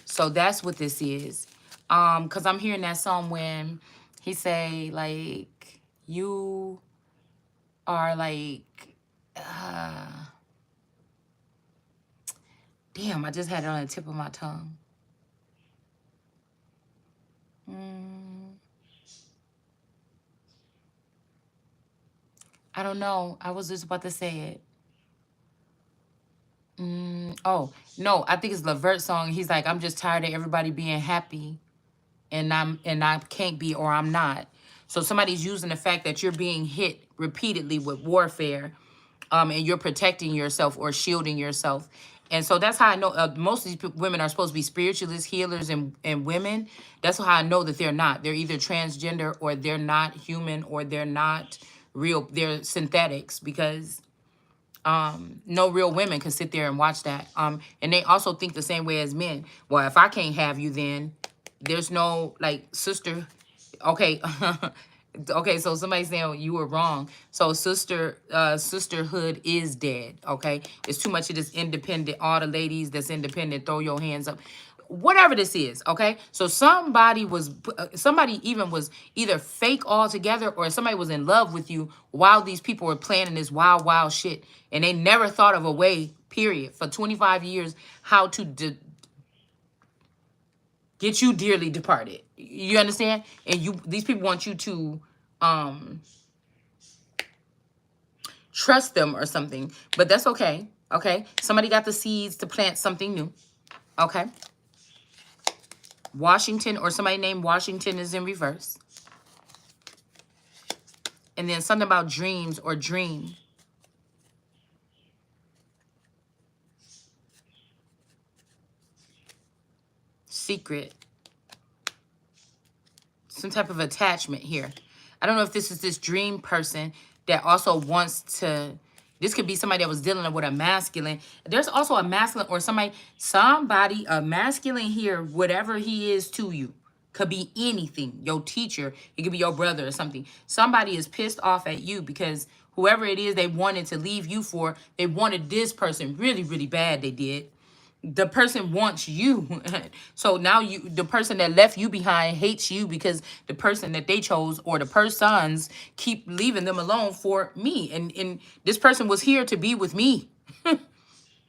S1: So that's what this is. Because I'm hearing that song when he say, like, you are like, damn, I just had it on the tip of my tongue. I don't know. I was just about to say it. Oh, no, I think it's Levert's song. He's like, I'm just tired of everybody being happy. And I can't be, or I'm not. So somebody's using the fact that you're being hit repeatedly with warfare, and you're protecting yourself or shielding yourself. And so that's how I know most of these women are supposed to be spiritualists, healers, and women. That's how I know that they're not. They're either transgender or they're not human or they're not real. They're synthetics, because no real women can sit there and watch that. And they also think the same way as men. Well, if I can't have you, then there's no, like, sister. Okay. Okay, so somebody's saying you were wrong. So sisterhood is dead. Okay, it's too much of this independent. All the ladies that's independent, throw your hands up. Whatever this is, okay? So somebody even was either fake altogether, or somebody was in love with you while these people were planning this wild, wild shit. And they never thought of a way, period, for 25 years, how to Get you dearly departed. You understand? And these people want you to trust them or something. But that's okay. Okay? Somebody got the seeds to plant something new. Okay? Washington, or somebody named Washington, is in reverse. And then something about dreams or dream. Secret. Some type of attachment here. I don't know if this is this dream person that also wants to, this could be somebody that was dealing with a masculine. There's also a masculine or somebody, a masculine here, whatever he is to you. Could be anything. Your teacher, it could be your brother or something. Somebody is pissed off at you because whoever it is they wanted to leave you for, they wanted this person really, really bad, they did. The person wants you. So now the person that left you behind hates you because the person that they chose or the persons keep leaving them alone for me. And this person was here to be with me.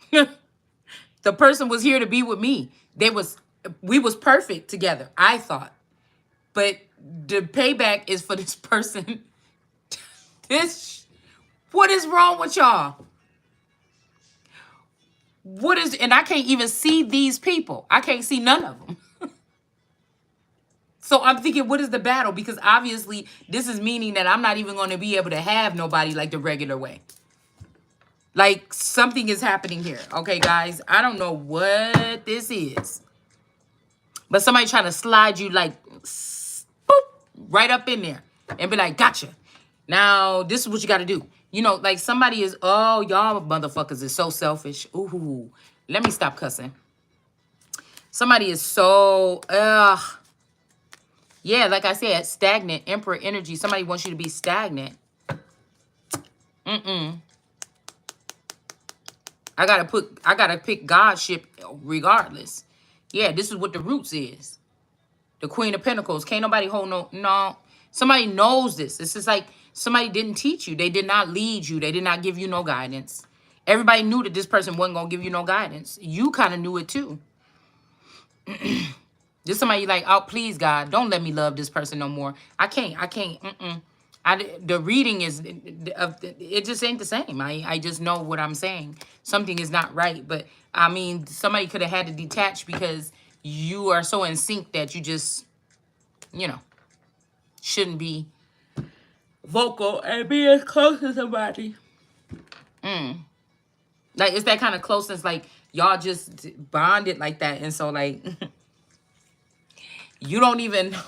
S1: The person was here to be with me. We was perfect together, I thought. But the payback is for this person. What is wrong with y'all? And I can't even see these people. I can't see none of them. So I'm thinking, what is the battle? Because obviously this is meaning that I'm not even going to be able to have nobody like the regular way. Like something is happening here. Okay, guys, I don't know what this is. But somebody trying to slide you like, boop, right up in there and be like, gotcha. Now, this is what you got to do. You know, like somebody is, oh, y'all motherfuckers is so selfish. Ooh, let me stop cussing. Somebody is so, yeah, like I said, stagnant, emperor energy. Somebody wants you to be stagnant. I gotta pick Godship regardless. Yeah, this is what the roots is. The Queen of Pentacles. Can't nobody hold no. Somebody knows this. This is like somebody didn't teach you. They did not lead you. They did not give you no guidance. Everybody knew that this person wasn't gonna give you no guidance. You kind of knew it too. This somebody like, oh, please, God, don't let me love this person no more. I can't. The reading is, it just ain't the same. I just know what I'm saying. Something is not right. But, I mean, somebody could have had to detach because you are so in sync that you just, you know, shouldn't be vocal and be as close to somebody. Like, it's that kind of closeness, like, y'all just bonded like that. And so, like, you don't even know.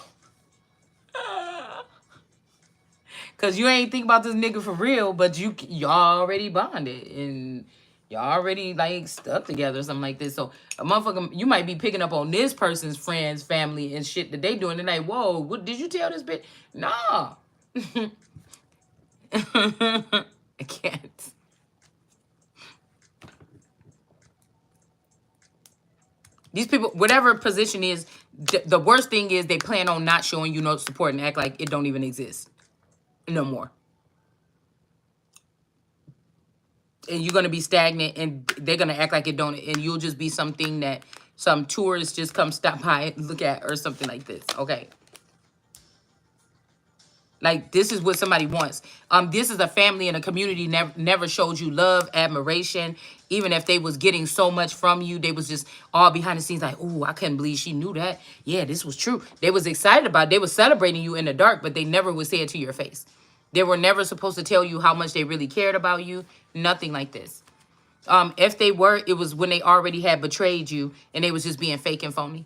S1: Because you ain't think about this nigga for real, but y'all already bonded. And y'all already, like, stuck together or something like this. So, a motherfucker, you might be picking up on this person's friends, family, and shit that they doing. And like, whoa, what did you tell this bitch? Nah. I can't. These people, whatever position is, the worst thing is they plan on not showing you no support and act like it don't even exist no more. And you're going to be stagnant and they're going to act like it don't. And you'll just be something that some tourists just come stop by and look at or something like this. Okay. Like, this is what somebody wants. This is a family and a community never showed you love, admiration. Even if they was getting so much from you, they was just all behind the scenes like, oh, I couldn't believe she knew that. Yeah, this was true. They was excited about it. They was celebrating you in the dark, but they never would say it to your face. They were never supposed to tell you how much they really cared about you. Nothing like this. If they were, it was when they already had betrayed you and they was just being fake and phony.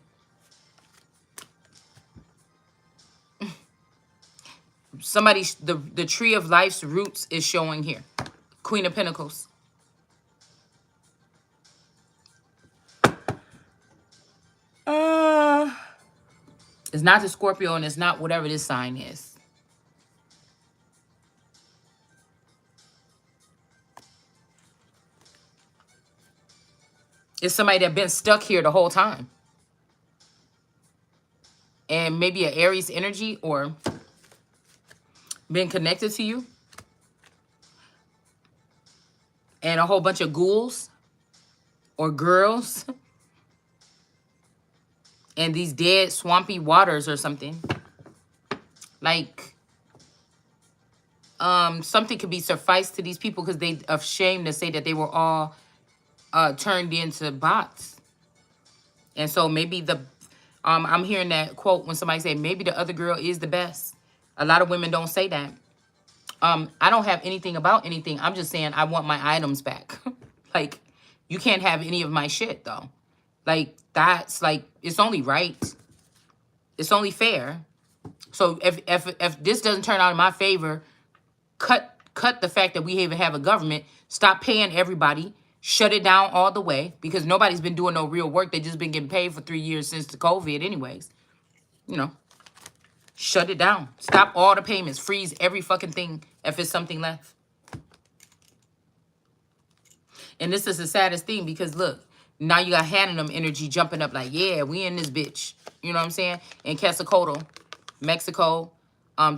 S1: Somebody, the tree of life's roots is showing here. Queen of Pentacles. It's not the Scorpio and it's not whatever this sign is. It's somebody that been stuck here the whole time. And maybe an Aries energy or been connected to you. And a whole bunch of ghouls or girls and these dead swampy waters or something. Like, something could be sufficed to these people because they of shame to say that they were all turned into bots. And so maybe I'm hearing that quote when somebody say maybe the other girl is the best. A lot of women don't say that. I don't have anything about anything. I'm just saying I want my items back. Like, you can't have any of my shit though. Like, that's like, it's only right. It's only fair. So if this doesn't turn out in my favor, cut the fact that we even have a government. Stop paying everybody. Shut it down all the way because nobody's been doing no real work. They just been getting paid for 3 years since the COVID anyways. You know, shut it down. Stop all the payments. Freeze every fucking thing if it's something left. And this is the saddest thing because look, now you got Hannum energy jumping up like, yeah, we in this bitch. You know what I'm saying? In Quetzalcoatl, Mexico,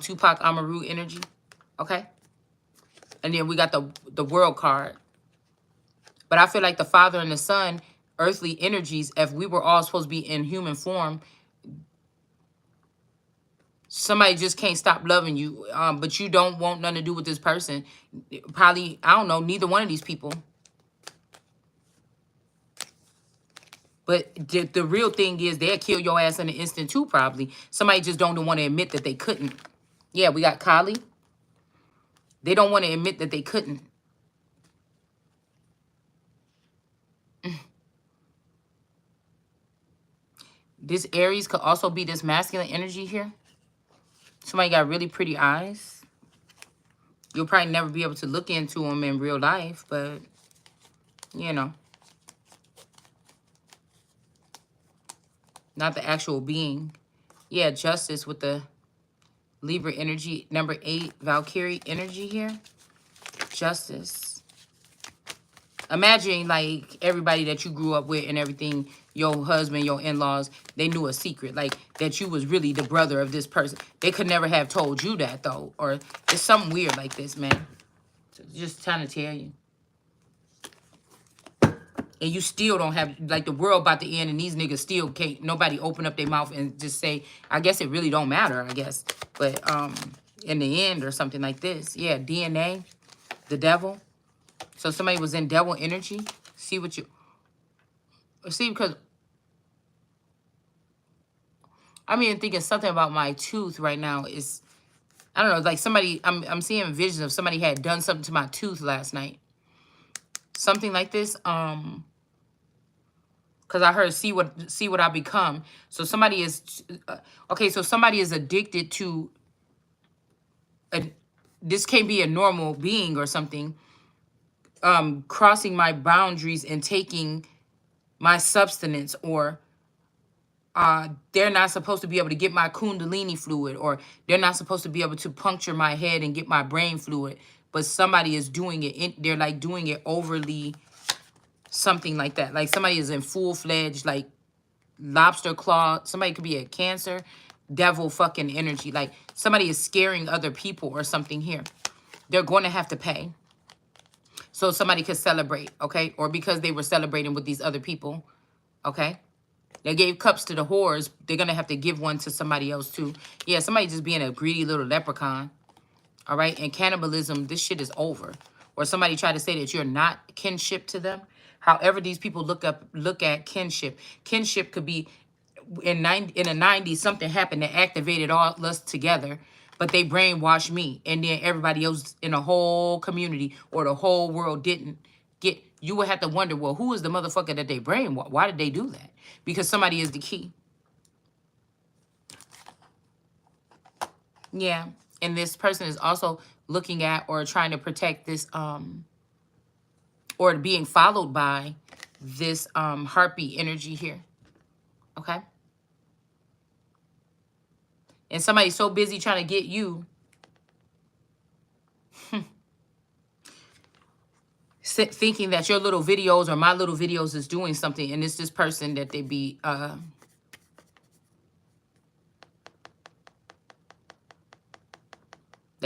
S1: Tupac Amaru energy. Okay? And then we got the world card. But I feel like the father and the son, earthly energies, if we were all supposed to be in human form, somebody just can't stop loving you. But you don't want nothing to do with this person. Probably, I don't know, neither one of these people. But the real thing is they'll kill your ass in an instant too, probably. Somebody just don't want to admit that they couldn't. Yeah, we got Kali. They don't want to admit that they couldn't. This Aries could also be this masculine energy here. Somebody got really pretty eyes. You'll probably never be able to look into them in real life, but, you know. Not the actual being. Yeah, Justice with the Libra energy. Number 8, Valkyrie energy here. Justice. Imagine, like, everybody that you grew up with and everything, your husband, your in-laws, they knew a secret, like, that you was really the brother of this person. They could never have told you that, though. Or it's something weird like this, man. Just trying to tell you. And you still don't have, like, the world about to end and these niggas still can't, nobody open up their mouth and just say, I guess it really don't matter, I guess. But in the end or something like this. Yeah, DNA, the devil. So somebody was in devil energy. See what you... See, because... I'm even thinking something about my tooth right now is... I don't know, like somebody... I'm seeing visions of somebody had done something to my tooth last night. Something like this. Because I heard see what I become. So somebody is... okay, so somebody is addicted to... this can't be a normal being or something. Crossing my boundaries and taking my substance, or they're not supposed to be able to get my kundalini fluid, or they're not supposed to be able to puncture my head and get my brain fluid, but somebody is doing it. They're like doing it overly, something like that. Like somebody is in full-fledged, like lobster claw. Somebody could be a Cancer, devil fucking energy. Like somebody is scaring other people or something here. They're going to have to pay. So somebody could celebrate, okay? Or because they were celebrating with these other people, okay? They gave cups to the whores. They're going to have to give one to somebody else too. Yeah, somebody just being a greedy little leprechaun, all right? And cannibalism, this shit is over. Or somebody tried to say that you're not kinship to them. However these people look at kinship. Kinship could be in the 90s, something happened that activated all us together. But they brainwashed me, and then everybody else in the whole community or the whole world didn't get. You would have to wonder, well, who is the motherfucker that they brainwashed? Why did they do that? Because somebody is the key. Yeah, and this person is also looking at or trying to protect this, or being followed by this harpy energy here. Okay. And somebody's so busy trying to get you, thinking that your little videos or my little videos is doing something, and it's this person that they be that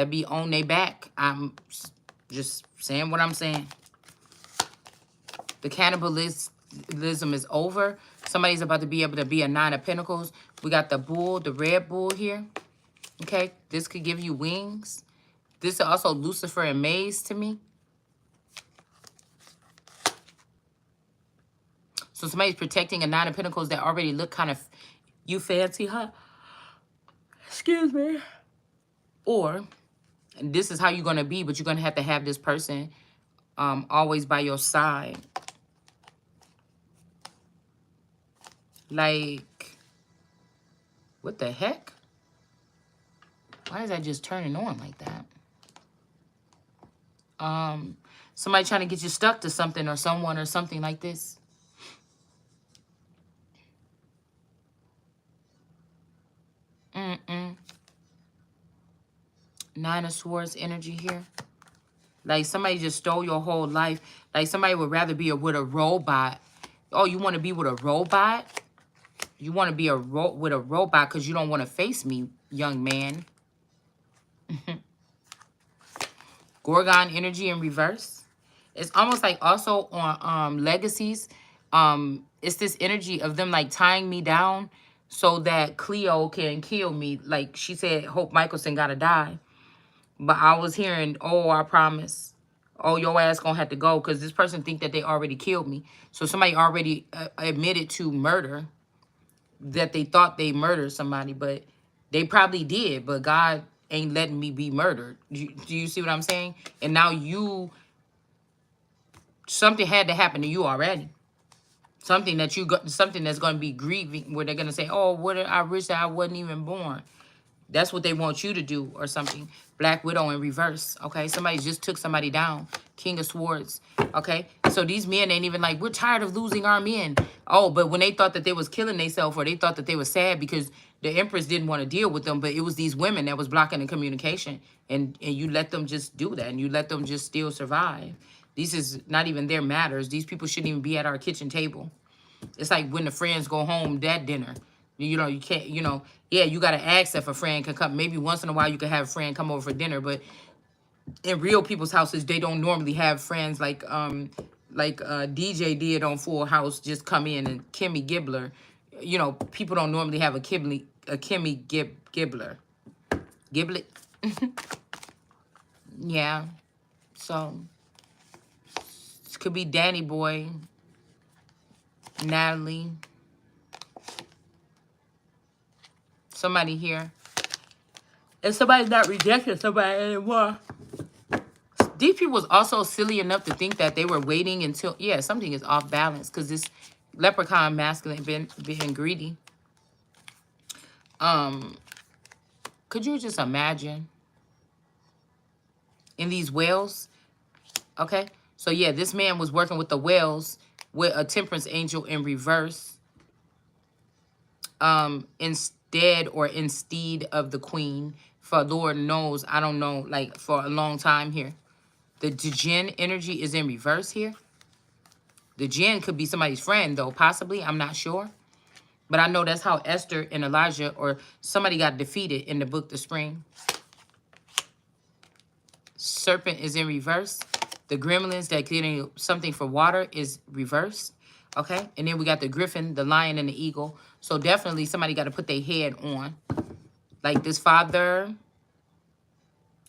S1: be on their back. I'm just saying what I'm saying. The cannibalism is over. Somebody's about to be able to be a 9 of Pentacles. We got the bull, the red bull here. Okay, this could give you wings. This is also Lucifer and Maze to me. So somebody's protecting a 9 of Pentacles that already look kind of, you fancy, huh? Excuse me. Or, and this is how you're going to be, but you're going to have this person always by your side. Like, what the heck? Why is that just turning on like that? Somebody trying to get you stuck to something or someone or something like this. Nine of Swords energy here. Like somebody just stole your whole life. Like somebody would rather be with a robot. Oh, you want to be with a robot? You want to be with a robot because you don't want to face me, young man. Gorgon energy in reverse. It's almost like also on legacies. It's this energy of them like tying me down so that Cleo can kill me. Like she said, Hope Michelson gotta die. But I was hearing, oh, I promise. Oh, your ass gonna have to go because this person think that they already killed me. So somebody already admitted to murder, that they thought they murdered somebody, but they probably did. But God ain't letting me be murdered. Do you see what I'm saying? And now something had to happen to you already. Something that something that's going to be grieving, where they're going to say, oh, I wish I wasn't even born. That's what they want you to do or something. Black Widow in reverse, okay? Somebody just took somebody down. King of Swords, okay? So these men ain't even like, we're tired of losing our men. Oh, but when they thought that they was killing themselves or they thought that they were sad because the Empress didn't want to deal with them, but it was these women that was blocking the communication. And you let them just do that and you let them just still survive. These is not even their matters. These people shouldn't even be at our kitchen table. It's like when the friends go home, that dinner. You know, you can't, yeah, you got to ask if a friend can come. Maybe once in a while you can have a friend come over for dinner, but in real people's houses, they don't normally have friends like DJ did on Full House, just come in, and Kimmy Gibbler. People don't normally have a Kimmy Gibbler. Giblet? Yeah. So, it could be Danny Boy, Natalie. Somebody here. And somebody's not rejecting somebody anymore. These people was also silly enough to think that they were waiting until, yeah, something is off balance because this leprechaun masculine being greedy. Could you just imagine in these whales? Okay. So yeah, this man was working with the whales with a temperance angel in reverse. Instead of the queen, for Lord knows, I don't know, like for a long time here. The Jinn energy is in reverse here. The Jinn could be somebody's friend though, possibly, I'm not sure. But I know that's how Esther and Elijah or somebody got defeated in the book The Spring. Serpent is in reverse. The gremlins that getting something for water is reversed. Okay, and then we got the griffin, the lion, and the eagle. So definitely somebody got to put their head on. Like this father,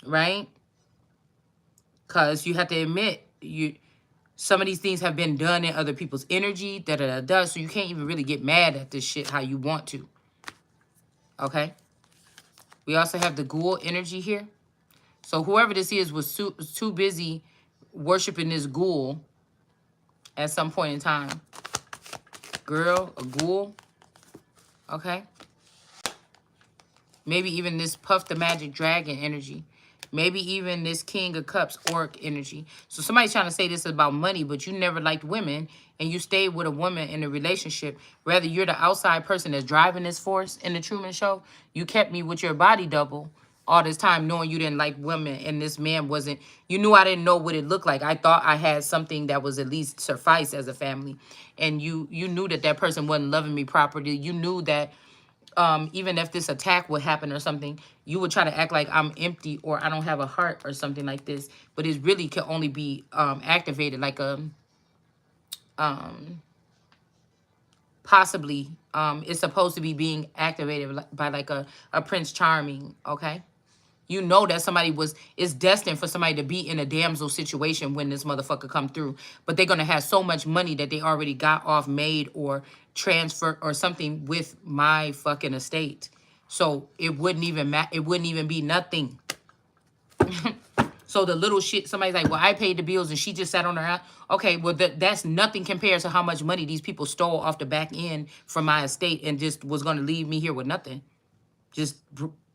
S1: right? Because you have to admit, some of these things have been done in other people's energy, so you can't even really get mad at this shit how you want to. Okay? We also have the ghoul energy here. So whoever this is was too busy worshiping this ghoul at some point in time. Girl, a ghoul. Okay? Maybe even this Puff the Magic Dragon energy. Maybe even this King of Cups Orc energy. So somebody's trying to say this is about money, but you never liked women and you stayed with a woman in a relationship. Rather, you're the outside person that's driving this force in the Truman Show. You kept me with your body double all this time knowing you didn't like women and this man wasn't. You knew I didn't know what it looked like. I thought I had something that was at least suffice as a family. And you knew that that person wasn't loving me properly. You knew that even if this attack would happen or something, you would try to act like I'm empty or I don't have a heart or something like this. But it really could only be activated like a possibly is supposed to be being activated by like a Prince Charming, okay? You know that somebody is destined for somebody to be in a damsel situation when this motherfucker come through. But they're gonna have so much money that they already got off, made, or transferred or something with my fucking estate. So it wouldn't even it wouldn't even be nothing. So the little shit, somebody's like, well, I paid the bills and she just sat on her house. Okay, well, that's nothing compared to how much money these people stole off the back end from my estate and just was going to leave me here with nothing. Just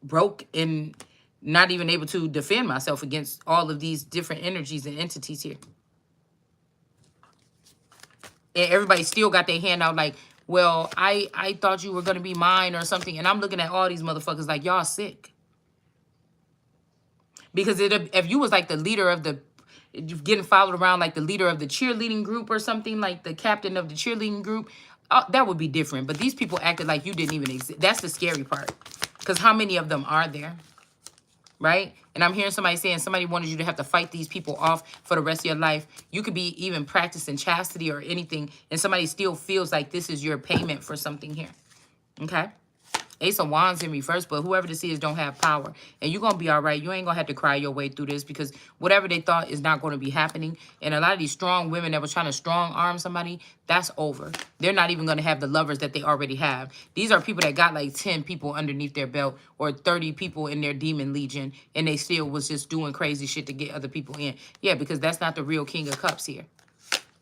S1: broke and not even able to defend myself against all of these different energies and entities here. And everybody still got their hand out like, well, I thought you were going to be mine or something. And I'm looking at all these motherfuckers like, y'all sick. Because if you was like the leader of the, getting followed around like the leader of the cheerleading group or something, like the captain of the cheerleading group, that would be different. But these people acted like you didn't even exist. That's the scary part. Because how many of them are there? Right? And I'm hearing somebody saying somebody wanted you to have to fight these people off for the rest of your life. You could be even practicing chastity or anything, and somebody still feels like this is your payment for something here. Okay? Ace of Wands in reverse, but whoever this is don't have power. And you're going to be all right. You ain't going to have to cry your way through this because whatever they thought is not going to be happening. And a lot of these strong women that were trying to strong arm somebody, that's over. They're not even going to have the lovers that they already have. These are people that got like 10 people underneath their belt or 30 people in their demon legion, and they still was just doing crazy shit to get other people in. Yeah, because that's not the real King of Cups here.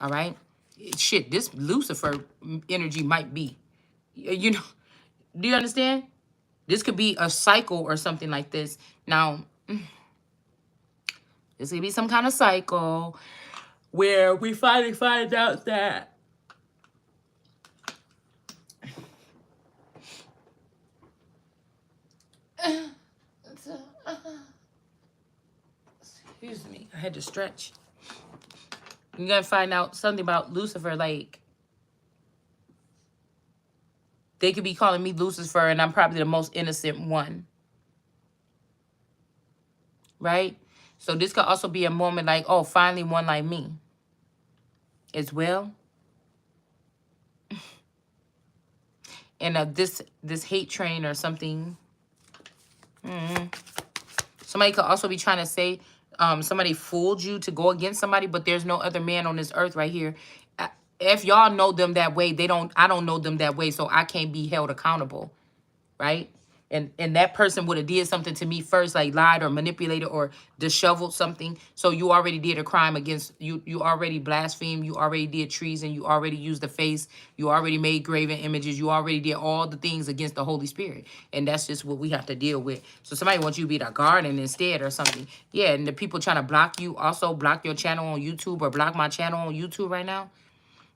S1: All right? Shit, this Lucifer energy might be. You know, do you understand? This could be a cycle or something like this. Now, this could be some kind of cycle where we finally find out that excuse me, I had to stretch. You're going to find out something about Lucifer, like they could be calling me Lucifer and I'm probably the most innocent one. Right? So this could also be a moment like, oh, finally one like me as well. And this hate train or something. Somebody could also be trying to say somebody fooled you to go against somebody, but there's no other man on this earth right here. If y'all know them that way, I don't know them that way, so I can't be held accountable, right? And that person would have did something to me first, like lied or manipulated or disheveled something. So you already did a crime against you. You already blasphemed. You already did treason. You already used the face. You already made graven images. You already did all the things against the Holy Spirit. And that's just what we have to deal with. So somebody wants you to be the guardian instead or something. Yeah, and the people trying to block you, also block your channel on YouTube or block my channel on YouTube right now,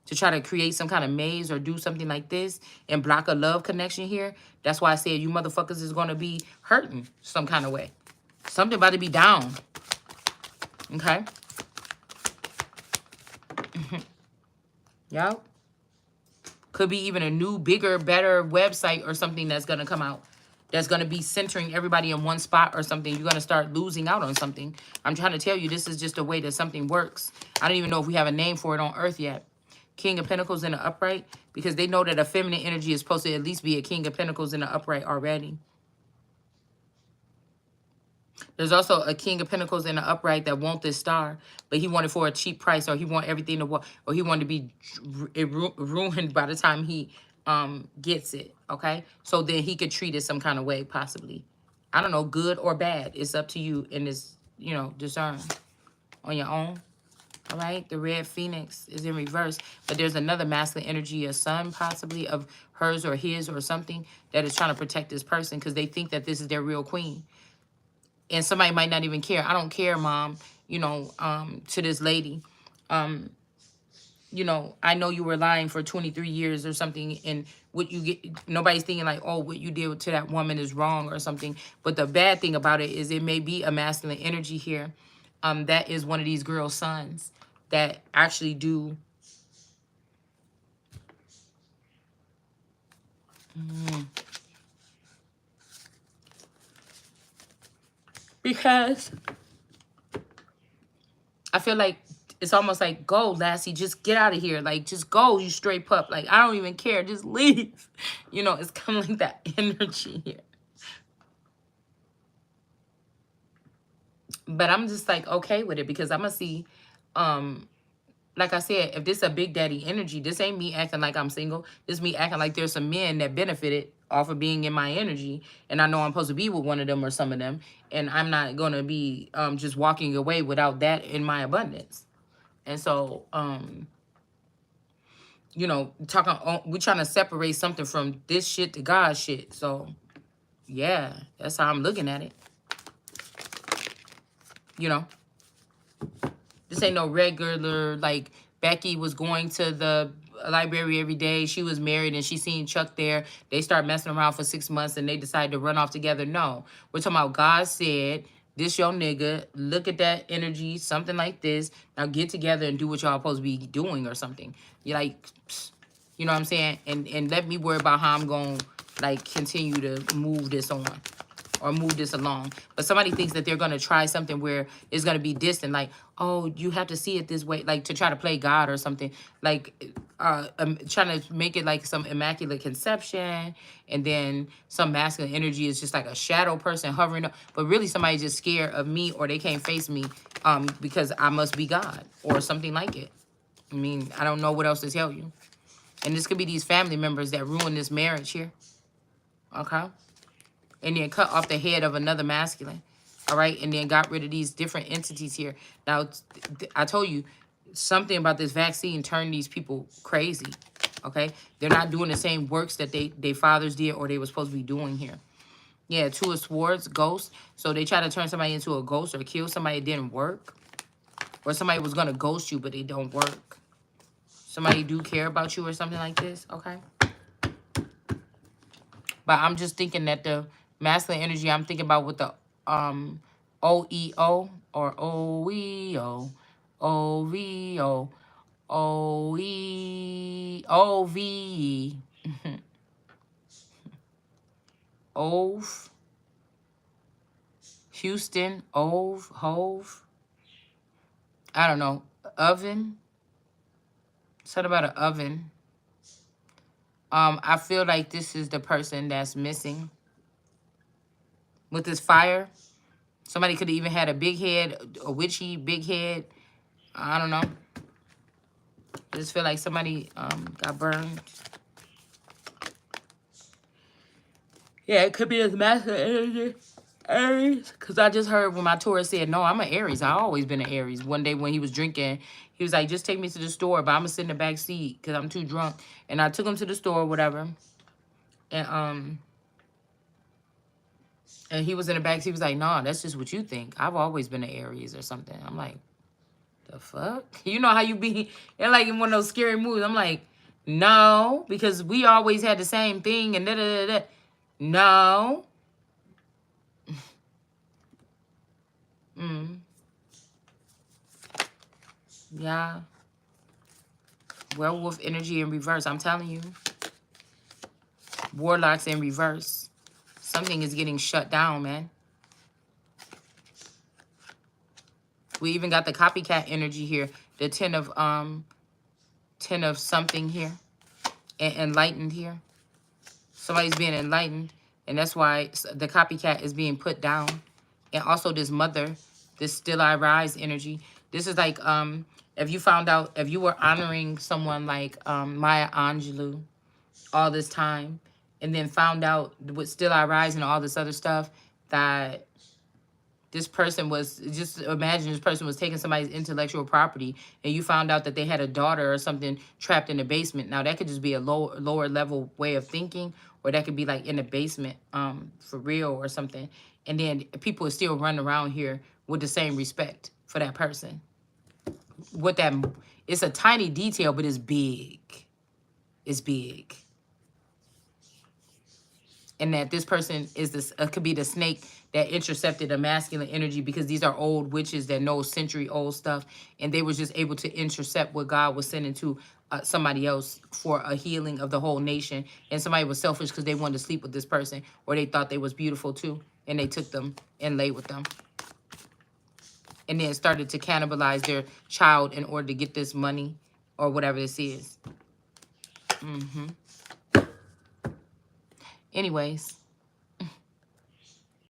S1: to try to create some kind of maze or do something like this and block a love connection here. That's why I said you motherfuckers is going to be hurting some kind of way. Something about to be down. Okay? Y'all? Could be even a new, bigger, better website or something that's going to come out. That's going to be centering everybody in one spot or something. You're going to start losing out on something. I'm trying to tell you, this is just a way that something works. I don't even know if we have a name for it on Earth yet. King of Pentacles in the upright, because they know that a feminine energy is supposed to at least be a King of Pentacles in the upright already. There's also a King of Pentacles in the upright that want this star, but he wanted for a cheap price, or he want everything to work, or he wanted to be ruined by the time he gets it. Okay, so then he could treat it some kind of way, possibly. I don't know, good or bad. It's up to you in this, you know, discern on your own. All right, the red phoenix is in reverse, but there's another masculine energy, a son possibly of hers or his or something, that is trying to protect this person because they think that this is their real queen. And somebody might not even care. I don't care, mom, you know, to this lady. You know, I know you were lying for 23 years or something, and what you get, nobody's thinking like, oh, what you did to that woman is wrong or something. But the bad thing about it is it may be a masculine energy here. That is one of these girls' sons that actually do because I feel like it's almost like, go, Lassie, just get out of here. Like, just go, you straight pup. Like, I don't even care. Just leave. You know, it's kind of like that energy here. But I'm just like, okay with it, because I'm going to see, like I said, if this is a big daddy energy, this ain't me acting like I'm single. This is me acting like there's some men that benefited off of being in my energy. And I know I'm supposed to be with one of them or some of them. And I'm not going to be just walking away without that in my abundance. And so, you know, we're trying to separate something from this shit to God shit. So, yeah, that's how I'm looking at it. You know, this ain't no regular, like, Becky was going to the library every day. She was married and she seen Chuck there. They start messing around for 6 months and they decided to run off together. No, we're talking about God said, this your nigga, look at that energy, something like this. Now get together and do what y'all supposed to be doing or something. You're like, psst, you know what I'm saying? And let me worry about how I'm going to, like, continue to move this on or move this along. But somebody thinks that they're going to try something where it's going to be distant. Like, oh, you have to see it this way. Like, to try to play God or something. Like, trying to make it like some immaculate conception. And then some masculine energy is just like a shadow person hovering up. But really somebody's just scared of me, or they can't face me because I must be God or something like it. I mean, I don't know what else to tell you. And this could be these family members that ruin this marriage here. Okay? And then cut off the head of another masculine. All right? And then got rid of these different entities here. Now, I told you, something about this vaccine turned these people crazy. Okay? They're not doing the same works that they fathers did or they were supposed to be doing here. Yeah, 2 of Swords, ghost. So they try to turn somebody into a ghost or kill somebody. It didn't work. Or somebody was going to ghost you, but it don't work. Somebody do care about you or something like this. Okay? But I'm just thinking that the masculine energy, I'm thinking about with the OEO or OEO, OVO, OVE, OVE, Houston, OVE, Hove. I don't know. Oven. Something about an oven. I feel like this is the person that's missing. With this fire. Somebody could have even had a big head, a witchy big head. I don't know. I just feel like somebody got burned. Yeah, it could be this masculine energy. Aries. Because I just heard when my Taurus said, no, I'm an Aries. I always been an Aries. One day when he was drinking, he was like, just take me to the store, but I'm going to sit in the back seat because I'm too drunk. And I took him to the store or whatever. And he was in the back seat. He was like, nah, that's just what you think. I've always been an Aries or something. I'm like, the fuck? You know how you be in like in one of those scary movies. I'm like, no, because we always had the same thing and da-da-da-da. No. Yeah. Werewolf energy in reverse. I'm telling you. Warlocks in reverse. Something is getting shut down, man. We even got the copycat energy here. The 10 of something here. And enlightened here. Somebody's being enlightened. And that's why the copycat is being put down. And also this mother, this still I rise energy. This is like, if you found out, if you were honoring someone like Maya Angelou all this time, and then found out with Still I Rise and all this other stuff, that this person was, just imagine this person was taking somebody's intellectual property, and you found out that they had a daughter or something trapped in the basement. Now, that could just be a lower level way of thinking, or that could be like in the basement for real or something. And then people are still running around here with the same respect for that person. What that, it's a tiny detail, but it's big. It's big. And that this person is this could be the snake that intercepted a masculine energy, because these are old witches that know century-old stuff, and they were just able to intercept what God was sending to somebody else for a healing of the whole nation. And somebody was selfish because they wanted to sleep with this person, or they thought they was beautiful too, and they took them and lay with them. and then started to cannibalize their child in order to get this money or whatever this is. Anyways,